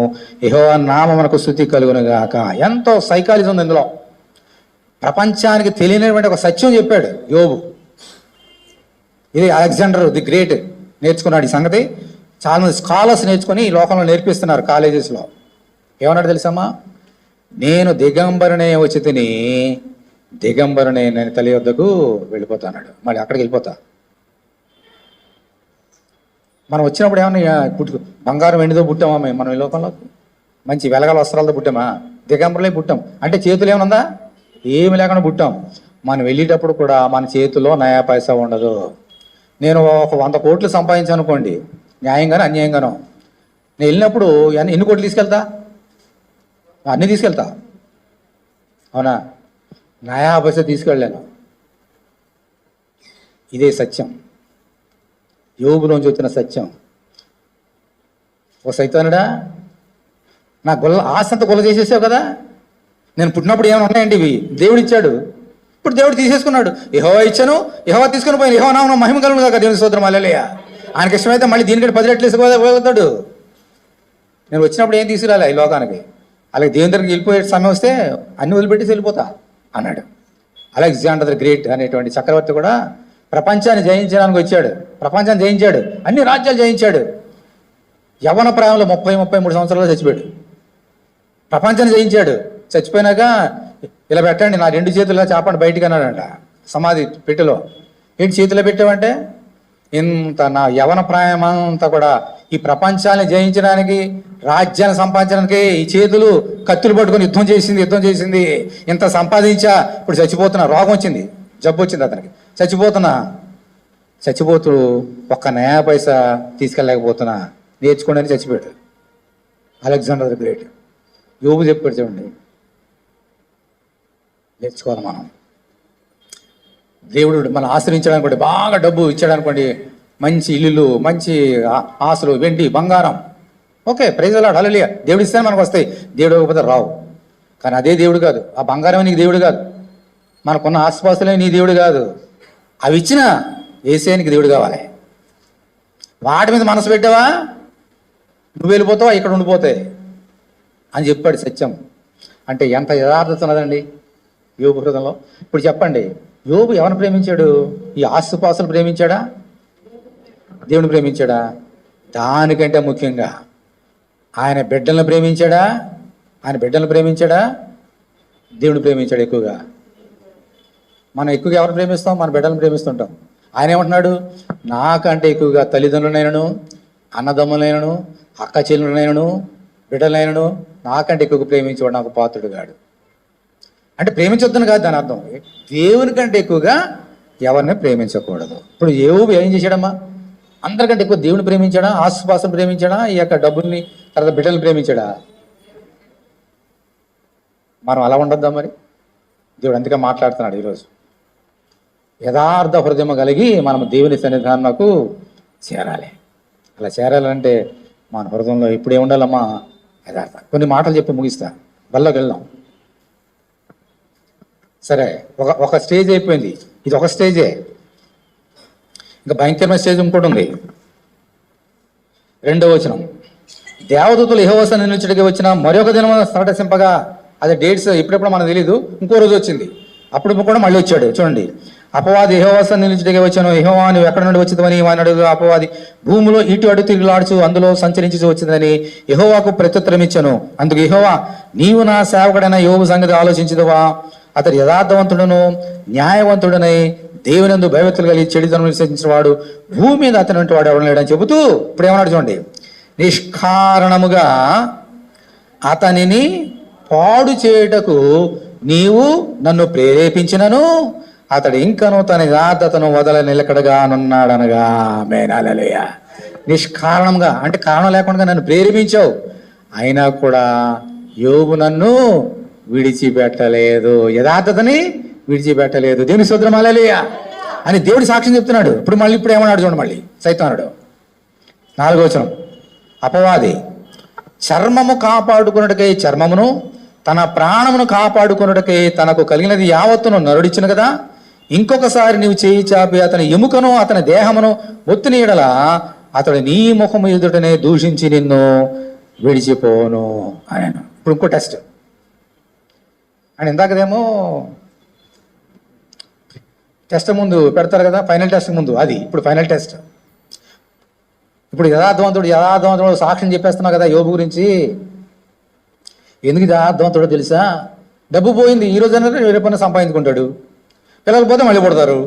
యెహోవా నామమునకు స్తుతి కలుగును గాక. ఎంతో సైకాలజీ ఉంది ఇందులో. ప్రపంచానికి తెలియనటువంటి ఒక సత్యం చెప్పాడు యోబు. ఇది అలెగ్జాండర్ ది గ్రేట్ నేర్చుకున్నాడు ఈ సంగతి. చాలామంది స్కాలర్స్ నేర్చుకొని ఈ లోకంలో నేర్పిస్తున్నారు కాలేజెస్లో. ఏమన్నాడు తెలుసమ్మా? నేను దిగంబరనే వచ్చి తిని దిగంబరనే నేను తల్లి వద్దకు వెళ్ళిపోతాన్నాడు. మళ్ళీ అక్కడికి వెళ్ళిపోతా. మనం వచ్చినప్పుడు ఏమన్నా బంగారం వెండితో పుట్టామా మనం ఈ లోకంలో? మంచి వెలగల వస్త్రాలతో పుట్టామా? దిగంబరలే పుట్టాం. అంటే చేతులు ఏమన్నా? ఏమి లేకుండా పుట్టాం. మనం వెళ్ళేటప్పుడు కూడా మన చేతిలో నయా పైసా ఉండదు. నేను ఒక 100 కోట్లు సంపాదించాను అనుకోండి, న్యాయంగానో అన్యాయంగానో, నేను వెళ్ళినప్పుడు ఎన్ని కోట్లు తీసుకెళ్తా? అన్నీ తీసుకెళ్తా, అవునా? నయా పైసా తీసుకెళ్ళాను. ఇదే సత్యం, యోబులోంచి వచ్చిన సత్యం. ఓ సైతానుడా, నా ఆశంతా గొల్ల చేసేసావు కదా. నేను పుట్టినప్పుడు ఏమైనా ఉన్నాయండి? ఇవి దేవుడు ఇచ్చాడు, ఇప్పుడు దేవుడు తీసేసుకున్నాడు. యెహోవా ఇచ్చాను, యెహోవా తీసుకుని పోయాను. యెహోవా నామమున మహిమ కలుగును గాక. దేవుని స్తోత్రం హల్లెలూయా. ఆయనకి ఇష్టమైతే మళ్ళీ దీనికంటే 10 రెట్లు వేసుకోగలుగుతాడు. నేను వచ్చినప్పుడు ఏం తీసుకురాలే ఈ లోకానికి. అలాగే దేవుని దగ్గరికి వెళ్ళిపోయే సమయం వస్తే అన్ని వదిలిపెట్టేసి వెళ్ళిపోతా అన్నాడు. అలెగ్జాండర్ ది గ్రేట్ అనేటువంటి చక్రవర్తి కూడా ప్రపంచాన్ని జయించడానికి వచ్చాడు. ప్రపంచాన్ని జయించాడు, అన్ని రాజ్యాలు జయించాడు. యవ్వన ప్రాయంలో 33 సంవత్సరాలు చచ్చిపోయాడు. ప్రపంచాన్ని జయించాడు. చచ్చిపోయినాక ఇలా పెట్టండి, నా 2 చేతుల్లో చాపండి బయటికి అన్నాడంట సమాధి పెట్టెలో. ఏంటి చేతిలో పెట్టావంటే, ఇంత నా యవన ప్రాయం అంతా కూడా ఈ ప్రపంచాన్ని జయించడానికి, రాజ్యాన్ని సంపాదించడానికి ఈ చేతులు కత్తులు పట్టుకొని యుద్ధం చేసింది. ఇంత సంపాదించా, ఇప్పుడు చచ్చిపోతున్నా, రోగం వచ్చింది, జబ్బు వచ్చింది అతనికి, చచ్చిపోతూ ఒక్క నయా పైసా తీసుకెళ్ళలేకపోతున్నా, నేర్చుకోండి అని చచ్చిపోయాడు అలెగ్జాండర్ ది గ్రేట్. యోబు చెప్పాడు చూడండి, నేర్చుకోవాలి మనం. దేవుడు మనం ఆశ్రయించడానికి బాగా డబ్బు ఇచ్చాడనుకోండి, మంచి ఇల్లులు, మంచి ఆస్తులు, వెండి, బంగారం, ఓకే, ప్రైజ్ లార్డ్, హల్లెలూయా, దేవుడు ఇస్తే మనకు వస్తాయి. దేవుడు ఇవ్వకపోతే రావు. కానీ అదే దేవుడు కాదు, ఆ బంగారమే నీకు దేవుడు కాదు, మనకున్న ఆస్తిపాస్తులే నీ దేవుడు కాదు. అవి ఇచ్చిన యేసే నీకు దేవుడు కావాలి. వాటి మీద మనసు పెట్టావా నువ్వు వెళ్ళిపోతావా, ఇక్కడ ఉండిపోతాయి అని చెప్పాడు సత్యం. అంటే ఎంత యథార్థత ఉన్నదండి యోబు హృదయంలో. ఇప్పుడు చెప్పండి, యోబు ఎవరిని ప్రేమించాడు? ఈ ఆస్తిపాస్తులు ప్రేమించాడా, దేవుని ప్రేమించాడా? దానికంటే ముఖ్యంగా ఆయన బిడ్డలను ప్రేమించాడా? దేవుని ప్రేమించాడు ఎక్కువగా. మనం ఎక్కువగా ఎవరిని ప్రేమిస్తాం? మన బిడ్డలను ప్రేమిస్తుంటాం. ఆయన ఏమంటున్నాడు? నాకంటే ఎక్కువగా తల్లిదండ్రులైనను, అన్నదమ్ములైనను, అక్క చెల్లెలైనను, బిడ్డలైనను నాకంటే ఎక్కువగా ప్రేమించేవాడు నాకు పాత్రుడు గాడు. అంటే ప్రేమించొద్దని కాదు దాని అర్థం, దేవుని కంటే ఎక్కువగా ఎవరిని ప్రేమించకూడదు. ఇప్పుడు యోబు ఏం చేశాడమ్మా? అందరికంటే ఎక్కువ దేవుని ప్రేమించాడా, ఆస్తిపాస్తులు ప్రేమించాడా, ఈ యొక్క డబ్బుల్ని, తర్వాత బిడ్డలు ప్రేమించాడా? మనం అలా ఉండొద్దా మరి? దేవుడు అందుకే మాట్లాడుతున్నాడు ఈరోజు. యథార్థ హృదయం కలిగి మనం దేవుని సన్నిధానంకు చేరాలి. అలా చేరాలంటే మన హృదయంలో ఇప్పుడే ఉండాలమ్మా యథార్థ. కొన్ని మాటలు చెప్పి ముగిస్తా, బల్లోకి వెళ్దాం. సరే, ఒక స్టేజ్ అయిపోయింది, ఇది ఒక స్టేజే. ఇంకా భయంకరమైన స్టేజ్ ఇంకోటి ఉంది. 2వ వచనం, దేవదూతలు యెహోవా సన్నిధి నిలుచుటకి వచ్చిన మరొక దినం సంటసింపగా, అదే డేట్స్ ఇప్పుడెప్పుడు మనకు తెలియదు, ఇంకో రోజు వచ్చింది, అప్పుడు కూడా మళ్ళీ వచ్చాడు. చూడండి, అపవాది యెహోవా సన్నిధి నిలుచుటకి వచ్చాను, యెహోవా నువ్వు ఎక్కడ నుండి వచ్చిందని వాడిని అడుగు. అపవాది భూమిలో ఇటు అడు తిరుగులాడుచు అందులో సంచరించి వచ్చిందని యెహోవాకు ప్రత్యుత్తరం ఇచ్చాను. అందుకు యెహోవా, నీవు నా సేవకుడైన యోబు సంగతి ఆలోచించదువా? అతడు యథార్థవంతుడును న్యాయవంతుడనై దేవునందు భయభక్తులు కలిగి చెడుతనం విసర్జించిన వాడు భూమి మీద అతని వంటి వాడు ఎవరు లేడని చెబుతూ ఇప్పుడు ఏమన్నాడు చూడండి, నిష్కారణముగా అతనిని పాడు చేయుటకు నీవు నన్ను ప్రేరేపించినను అతడు ఇంకను తన యథార్థతను వదల నిలకడగానున్నాడనగా. హల్లెలూయా. నిష్కారణంగా అంటే కారణం లేకుండా నన్ను ప్రేరేపించావు, అయినా కూడా యోబు నన్ను విడిచిపెట్టలేదు, యథార్థతని విడిచిపెట్టలేదు. దేవుని స్తోత్రం, హల్లెలూయా అని దేవుడి సాక్ష్యం చెప్తున్నాడు. ఇప్పుడు ఏమన్నాడు చూడండి, మళ్ళీ సైతానుడు 4వ వచనం, అపవాది చర్మము కాపాడుకున్నటకై చర్మమును, తన ప్రాణమును కాపాడుకున్నటకై తనకు కలిగినది యావత్తును నరుడిచ్చును కదా, ఇంకొకసారి నీవు చేయి చాపి అతని ఎముకను అతని దేహమును ఒత్తిని ఎడల అతడు నీ ముఖము ఎదుటనే దూషించి నిన్ను విడిచిపోను ఆయన. ఇప్పుడు ఇంకో టెస్ట్ అని, ఇందాకదేమో టెస్ట్ ముందు పెడతారు కదా, ఫైనల్ టెస్ట్ ముందు, అది ఇప్పుడు ఫైనల్ టెస్ట్. ఇప్పుడు యథార్థవంతుడు సాక్ష్యం చెప్పేస్తున్నావు కదా యోబు గురించి. ఎందుకు యథార్థవంతుడో తెలుసా? డబ్బు పోయింది, ఈ రోజైనా రేపన్నా సంపాదించుకుంటాడు, పిల్లలు పోతే మళ్ళీ పుడతారు.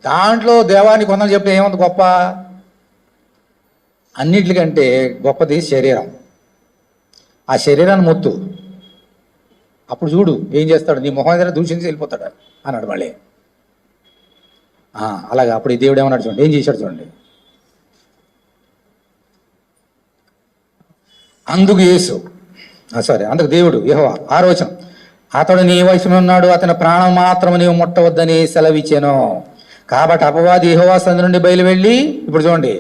దాంట్లో దేవాన్ని కొందరు చెప్తే ఏమంత గొప్ప? అన్నిటికంటే గొప్పది శరీరం. ఆ శరీరాన్ని మొత్తు, అప్పుడు చూడు ఏం చేస్తాడు, నీ మొహం ఏదైనా దూషించి వెళ్ళిపోతాడు అన్నాడు మళ్ళీ. అలాగా అప్పుడు ఈ దేవుడు ఏమన్నాడు చూడండి, ఏం చేశాడు చూడండి. అందుకు దేవుడు యెహోవా 6వ వచనం, అతడు నీ వయసులో ఉన్నాడు, అతని ప్రాణం మాత్రం నీవు ముట్టవద్దని సెలవిచ్చాను. కాబట్టి అపవాది యెహోవా సన్నిధి నుండి బయలువెళ్ళి, ఇప్పుడు చూడండి,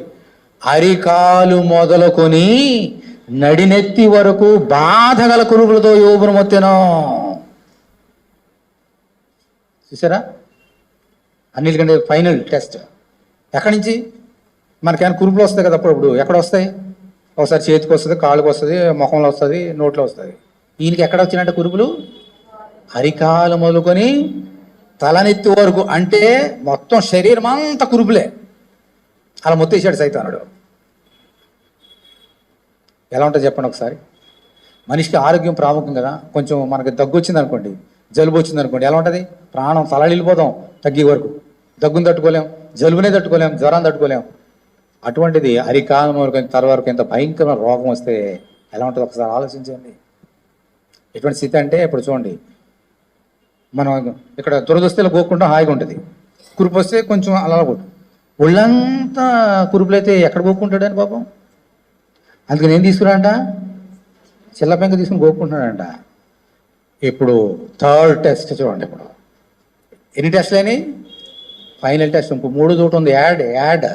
అరికాలు మొదలుకొని నడినెత్తి వరకు బాధగల కురుపులతో యోబును మొత్తెను. చూసారా? అన్నిటికంటే ఫైనల్ టెస్ట్. ఎక్కడి నుంచి? మనకేమైనా కురుపులు వస్తాయి కదా అప్పుడప్పుడు. ఎక్కడ వస్తాయి? ఒకసారి చేతికి వస్తుంది, కాళ్ళకి వస్తుంది, ముఖంలో వస్తుంది, నోట్లో వస్తుంది. ఈయనకి ఎక్కడ వచ్చినట్టు కురుపులు? అరికాలు మొదలుకొని తలనెత్తి వరకు, అంటే మొత్తం శరీరం అంతా కురుపులే. అలా మొత్తేసాడు సైతానుడు. ఎలా ఉంటుంది చెప్పండి ఒకసారి. మనిషికి ఆరోగ్యం ప్రాముఖ్యం కదా. కొంచెం మనకి దగ్గు వచ్చింది అనుకోండి, జలుబు వచ్చింది అనుకోండి, ఎలా ఉంటుంది? ప్రాణం తలడిల్లిపోతాం తగ్గే వరకు. దగ్గుని తట్టుకోలేం, జలుబునే తట్టుకోలేం, జ్వరాన్ని తట్టుకోలేం. అటువంటిది అరికాలం వరకు తర్వాత ఎంత భయంకరమైన రోగం వస్తే ఎలా ఉంటుందో ఒకసారి ఆలోచించండి. ఎటువంటి స్థితి అంటే ఇప్పుడు చూడండి, మనం ఇక్కడ దురదస్తులు గోక్కుంటాం, హాయిగా ఉంటుంది. కురుపు వస్తే కొంచెం అలా కొట్టు, ఒళ్ళంతా కురుపులైతే ఎక్కడ గోక్కుంటాడని పాపం. అందుకని ఏం తీసుకురాంట, చిల్ల పెంక తీసుకుని గోక్కుంటున్నాడంట. ఇప్పుడు థర్డ్ టెస్ట్ చూడండి. ఇప్పుడు ఎన్ని టెస్ట్లు అయినాయి? Final test. ఇంకో 3 చోటు ఉంది, యాడ్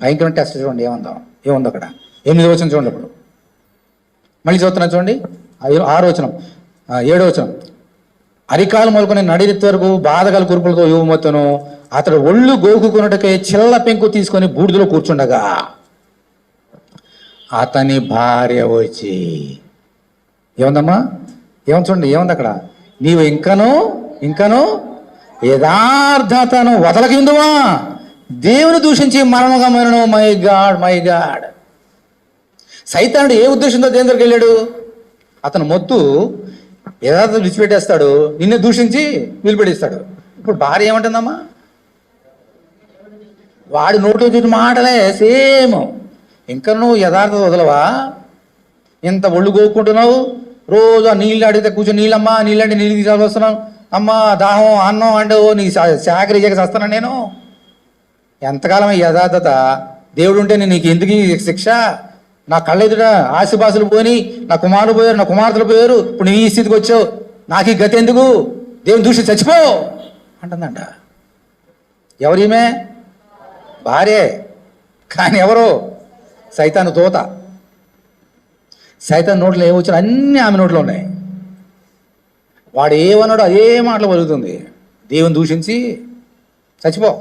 భయంకరమైన టెస్ట్. చూడండి ఏముందో అక్కడ. 8వ వచనం చూడండి. ఇప్పుడు మళ్ళీ చదువుతున్నా చూడండి. 6వ వచనం, 7వ వచనం. అరికాలు మొదలుకొని నడిరెత్తి వరకు బాధగల కురుపులతో యువమొత్తను అతడు ఒళ్ళు గోకుకున్నట్టుకే చిల్ల పెంకు తీసుకొని బూడిదలో కూర్చుండగా అతని భార్య వచ్చి ఏముందమ్మా, ఏమని చూడండి, ఏముంది అక్కడ? నీవు ఇంకను యథార్థతను వదలకిందువా, దేవుని దూషించి మరణంగా మరణం. My God. సైతానుడు ఏ ఉద్దేశంతో దేవుని దగ్గరికి వెళ్ళాడు? అతను మొత్తు యథార్థత విడిచిపెట్టేస్తాడు, నిన్నే దూషించి నిలబెట్టేస్తాడు. ఇప్పుడు భార్య ఏమంటుందమ్మా? వాడి నోట్లో చూసిన మాటలే సేమ్. ఇంకా నువ్వు యథార్థత వదలవా? ఇంత ఒళ్ళు గోక్కుంటున్నావు, రోజు ఆ నీళ్ళు అడిగితే కూర్చొని నీళ్ళమ్మా నీళ్ళంటే నీళ్ళు తీసుకు వస్తున్నావు, అమ్మా దాహం అన్నం అంటే నీకు శాఖరి చేయక వస్తున్నాను నేను. ఎంతకాలం ఈ యథార్థత? దేవుడు ఉంటే నేను నీకు ఎందుకు శిక్ష? నా కళ్ళ ఎదుట ఆశపాసులు పోయి, నా కుమారులు పోయారు, నా కుమార్తెలు పోయారు, ఇప్పుడు నీ ఈ స్థితికి వచ్చావు, నాకు ఈ గతి ఎందుకు? దేవుని దూషి చచ్చిపో అంటుందంట. ఎవరిమే? భార్యే. కానీ ఎవరు? సైతాను దూత. సైతాన్ నోట్లో ఏమొచ్చినా అన్నీ ఆమె నోట్లో ఉన్నాయి. వాడు ఏమన్నాడో అదే మాటలు పలుకుతుంది. దేవుని దూషించి చచ్చిపో,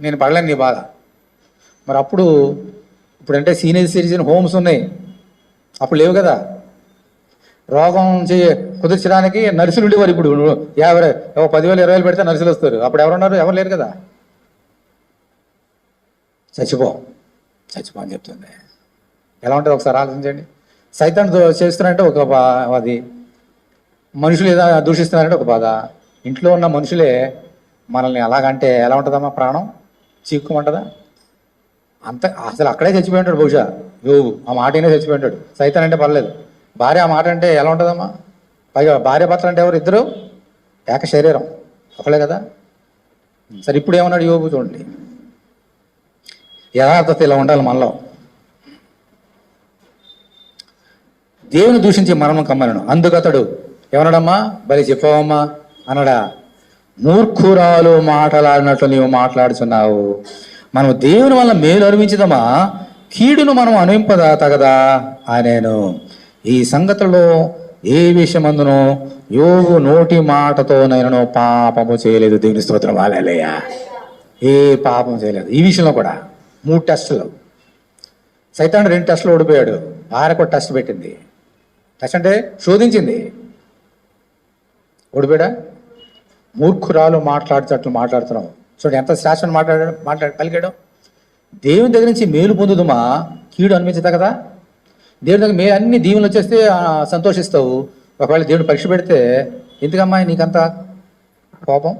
నేను పడలేను నీ బాధ. మరి ఇప్పుడంటే సీనియర్ సిటిజన్ హోమ్స్ ఉన్నాయి, అప్పుడు లేవు కదా. రోగం కుదిర్చడానికి నర్సులు ఉండేవారు. ఇప్పుడు 10,000 20,000 పెడితే నర్సులు వస్తారు. అప్పుడు ఎవరున్నారు? ఎవరు లేరు కదా. చచ్చిపో అని చెప్తుంది. ఎలా ఉంటుంది ఒకసారి ఆలోచించండి. సైతాన్ చేస్తున్నారంటే ఒక అది, మనుషులు ఏదో దూషిస్తున్నారంటే ఒక బాధ. ఇంట్లో ఉన్న మనుషులే మనల్ని అలాగంటే ఎలా ఉంటుందమ్మా? ప్రాణం చీక్కుమంటుందా? అంత అసలు అక్కడే చచ్చిపోయి ఉంటాడు బహుశా యోబు. ఆ మాట అయినా చచ్చిపోయి ఉంటాడు. సైతాన్ అంటే పర్లేదు, భార్య ఆ మాట అంటే ఎలా ఉంటుందమ్మా? పైగా భార్య భర్తలు అంటే ఎవరు? ఇద్దరు ఏక శరీరం, ఒకలే కదా. సరే ఇప్పుడు ఏమన్నాడు యోబు చూడండి. యథార్థత ఇలా ఉండాలి మనలో. దేవుని దూషించి మరణం కమ్మలను. అందుకతడు ఏమన్నాడమ్మా? బలి చెప్పావమ్మా అన్నాడా? మూర్ఖురాలు మాటలాడినట్లు నీవు మాట్లాడుచున్నావు. మనం దేవుని వల్ల మేలు అనుభవించదమా, కీడును మనం అనుభవింపదా తగదా అనేను. ఈ సంగతుల్లో ఏ విషయమందునో యోగు నోటి మాటతో నేను పాపము చేయలేదు. దేవుని స్తోత్రం. హల్లెలూయా. ఏ పాపం చేయలేదు. ఈ విషయంలో కూడా 3 టెస్టులు. సైతాను 2 టెస్టులు ఓడిపోయాడు. భార్యకు టెస్ట్ పెట్టింది. టెస్ట్ అంటే శోధించింది. ఓడిపోయాడా? మూర్ఖురాలు మాట్లాడుతట్లు మాట్లాడుతున్నావు. చూడండి ఎంత శాసనం పలికాడు. దేవుని దగ్గర నుంచి మేలు పొందుదమా, కీడు అనిపించదా కదా. దేవుని దగ్గర అన్ని దీవులు వచ్చేస్తే సంతోషిస్తావు. ఒకవేళ దేవుడు పరీక్ష పెడితే ఎందుకమ్మా నీకంత కోపం?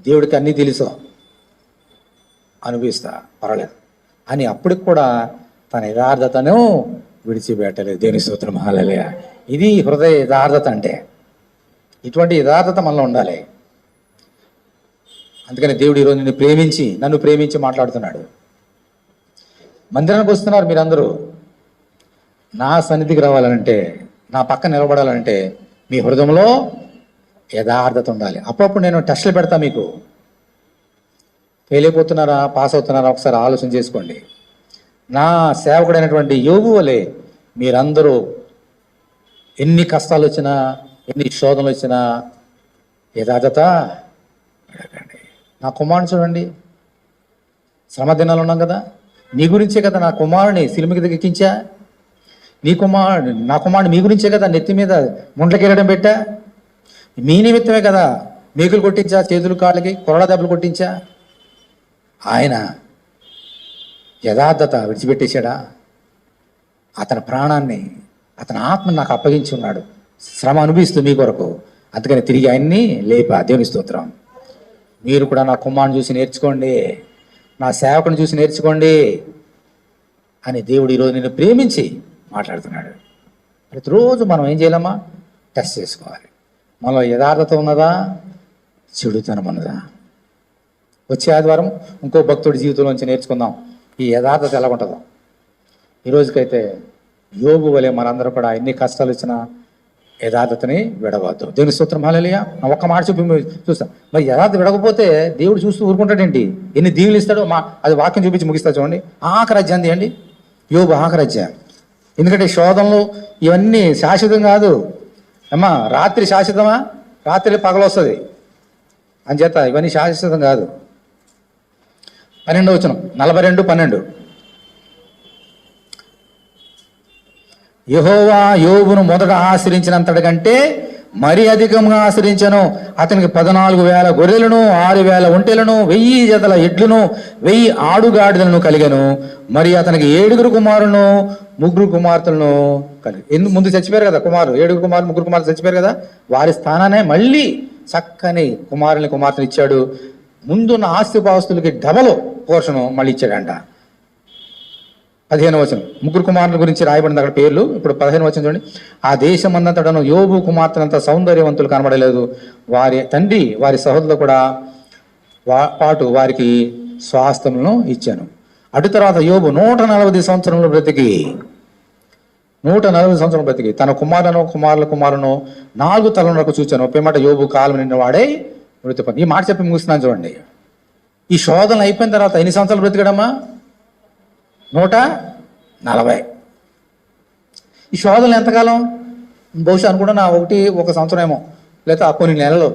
దేవుడికి అన్నీ తెలుసు, అనుభవిస్తా పర్వాలేదు అని అప్పటికి కూడా తన యథార్థతను విడిచిపెట్టలేదు. దేవుని స్తోత్రం. హల్లెలూయా. ఇది హృదయ యథార్థత అంటే. ఇటువంటి యథార్థత మనలో ఉండాలి. అందుకని దేవుడు ఈరోజు నన్ను ప్రేమించి మాట్లాడుతున్నాడు. మందిరానికి వస్తున్నారు మీరందరూ. నా సన్నిధికి రావాలంటే, నా పక్కన నిలబడాలంటే మీ హృదయంలో యథార్థత ఉండాలి. అప్పుడప్పుడు నేను టెస్టులు పెడతా మీకు. ఫెయిల్ అయిపోతున్నారా, పాస్ అవుతున్నారా ఒకసారి ఆలోచన చేసుకోండి. నా సేవకుడైనటువంటి యోబు వలె మీరందరూ ఎన్ని కష్టాలు వచ్చినా, ఎన్ని శోధనలు వచ్చినా యథార్థత అడగండి. నా కుమారుని చూడండి, శ్రమ దినాలు ఉన్నాం కదా. నీ గురించే కదా నా కుమారుని సిలుమికి ఎక్కించా. నా కుమారుని మీ గురించే కదా నెత్తి మీద ముండ్లకెళ్ళడం పెట్టా. మీ నిమిత్తమే కదా మేకులు కొట్టించా, చేతులు కాళ్ళకి కొరడా దెబ్బలు కొట్టించా. ఆయన యథార్థత విడిచిపెట్టేశాడా? అతని ప్రాణాన్ని, అతని ఆత్మను నాకు అప్పగించి ఉన్నాడు, శ్రమ అనుభవిస్తూ మీ కొరకు. అందుకని తిరిగి ఆయన్ని లేపా. దేవుని స్తోత్రం. మీరు కూడా నా కుమారుని చూసి నేర్చుకోండి. నా సేవకుని చూసి నేర్చుకోండి అని దేవుడు ఈరోజు నిన్ను ప్రేమించి మాట్లాడుతున్నాడు. ప్రతిరోజు మనం ఏం చేయాలమ్మా? టెస్ట్ చేసుకోవాలి. మనలో యథార్థత ఉన్నదా, చెడుతనం ఉన్నదా. వచ్చే ఆదివారం ఇంకో భక్తుడి జీవితంలోంచి నేర్చుకుందాం ఈ యథార్థత ఎలా ఉంటుందో. ఈరోజుకైతే యోబు వలె మనందరూ కూడా ఎన్ని కష్టాలు ఇచ్చినా యథార్థతని విడవద్దు. దేవుని స్తోత్రం. హల్లెలూయా. ఒక్క మాట చూపి చూస్తాం. మరి యథార్థత విడకపోతే దేవుడు చూస్తూ ఊరుకుంటాడేంటి? ఎన్ని దీవులు ఇస్తాడో అది వాక్యం చూపించి ముగిస్తా చూడండి. ఆఖరి అధ్యాయం తీయండి, యోబు ఆఖరి అధ్యాయం. ఎందుకంటే శోధనలు ఇవన్నీ శాశ్వతం కాదు అమ్మా. రాత్రి శాశ్వతమా? రాత్రి పగలొస్తుంది అంచేత ఇవన్నీ శాశ్వతం కాదు. 12వ వచనం, 42:12. యెహోవా యోబును మొదట ఆశ్రయించినంతటి కంటే మరి అధికంగా ఆశ్రయించను. అతనికి 14,000 గొర్రెలను, 6,000 ఒంటెలను, 1000 జతల ఎడ్లను, 1000 ఆడుగాడిదలను కలిగను. మరి అతనికి 7 కుమారులను, 3 కుమార్తెలను కలిగి. ముందు చచ్చిపోయారు కదా కుమారు, 7 కుమారులు, 3 కుమార్తెలు చచ్చిపోయారు కదా. వారి స్థానానే మళ్ళీ చక్కని కుమార్తెను ఇచ్చాడు. ముందున్న ఆస్తిపాస్తులకి డబల్ పోర్షను మళ్ళీ ఇచ్చాడంట. 15వ వచనం, 3 కుమారుల గురించి రాయబడింది అక్కడ పేర్లు. ఇప్పుడు 15వ వచనం చూడండి. ఆ దేశమందంతటను యోబు కుమార్తెనంత సౌందర్యవంతులు కనబడలేదు. వారి తండ్రి వారి సహోదరులు కూడా పాటు వారికి స్వాస్థ్యములను ఇచ్చాను. అటు తర్వాత యోబు 140 సంవత్సరములు బ్రతికి 140 సంవత్సరం బ్రతికి తన కుమారులను 4 తలములకు చూచాను. ఒప్పేమాట యోబు కాలం నిండిన వాడే మృతిపడి. ఈ మాట చెప్పి ముగిస్తున్నాను చూడండి. ఈ శోధనలు అయిపోయిన తర్వాత ఎన్ని సంవత్సరాలు బ్రతికాడమ్మా? 140. ఈ శోధనలు ఎంతకాలం? బహుశా అనుకుంటున్నా ఒక సంవత్సరం ఏమో, లేదా కొన్ని నెలలు.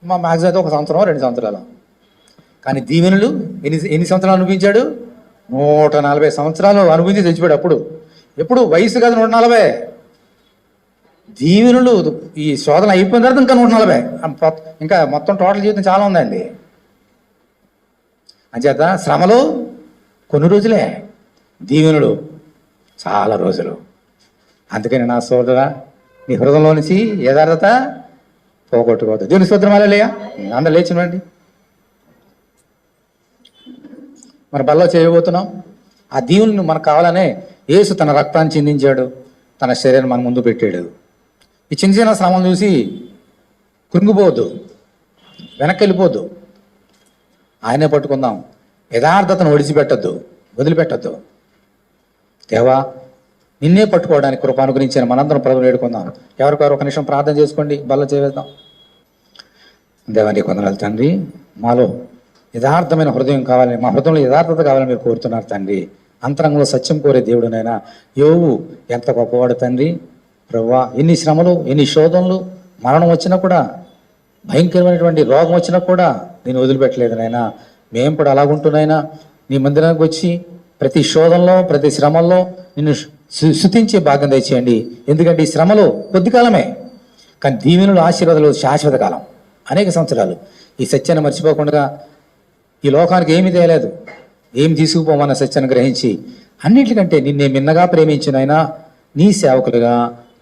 మా మ్యాక్సిమం అయితే 1 సంవత్సరం 2 సంవత్సరాలు. కానీ దీవెనలు ఎన్ని సంవత్సరాలు అనుభవించాడు? 140 సంవత్సరాలు అనుభవించి తెచ్చిపోయాడు. ఎప్పుడు వయసు కాదు 140. దీవెనలు ఈ శోధన అయిపోయిన తర్వాత ఇంకా 140. ఇంకా మొత్తం టోటల్ జీవితం చాలా ఉందండి. అంచేత శ్రమలు కొన్ని రోజులే, దీవెనలు చాలా రోజులు. అందుకని నా సోదరా, నీ హృదయంలో నుంచి యథార్థత పోగొట్టుకోవద్దు. దేవుని స్తోత్రం. హల్లెలూయా. అందరూ లేచినండి. మన బల్లో చేయబోతున్నాం. ఆ దీవులను మనకు కావాలనే యేసు తన రక్తాన్ని చిందించాడు, తన శరీరం మన ముందు పెట్టాడు. ఈ చిన్న చిన్న శ్రమను చూసి కృంగిపోవద్దు, వెనక్కి వెళ్ళిపోద్దు. ఆయనే పట్టుకుందాం. యథార్థతను వదిలిపెట్టద్దు. దేవా, నిన్నే పట్టుకోవడానికి కృప అనుగ్రహించిన మనందరం ప్రభువుని వేడుకుందాం. ఎవరికొరు ఒక నిమిషం ప్రార్థన చేసుకోండి, బల్ల చేద్దాం. దేవా, నీ కొందనాలు తండ్రి. మాలో యథార్థమైన హృదయం కావాలని, మా హృదయంలో యథార్థత కావాలని మీరు కోరుతున్నారు తండ్రి. అంతరంగంలో సత్యం కోరే దేవుడునైనా యోబు ఎంత గొప్పవాడు తండ్రి. ప్రభువా, ఎన్ని శ్రమలు, ఎన్ని శోధనలు, మరణం వచ్చినా కూడా, భయంకరమైనటువంటి రోగం వచ్చినా కూడా నేను వదిలిపెట్టలేదు నాయనా. మేము కూడా అలాగుంటున్నాయినా నీ మందిరానికి వచ్చి ప్రతి శోధనలో, ప్రతి శ్రమల్లో నిన్ను స్తుతించే భాగ్యం దయచేయండి. ఎందుకంటే ఈ శ్రమలు కొద్ది కాలమే, కానీ దీవెనలు, ఆశీర్వాదాలు శాశ్వత కాలం, అనేక సంవత్సరాలు. ఈ సత్యాన్ని మర్చిపోకుండా ఈ లోకానికి ఏమీ తేలేదు, ఏమి తీసుకుపోమన్న సత్యాన్ని గ్రహించి అన్నింటికంటే నిన్నే మిన్నగా ప్రేమించినైనా నీ సేవకులుగా,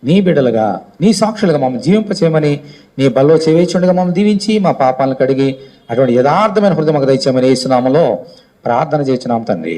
నీ బిడ్డలుగా, నీ సాక్షులుగా మమ్మల్ని జీవింపచేయమని నీ బల్లో చేయించుండగా మమ్మల్ని దీవించి మా పాపాలను కడిగి అటువంటి యథార్థమైన హృదయం మాకు దయచేయమని యేసు నామములో ప్రార్థన చేస్తున్నాం తండ్రి.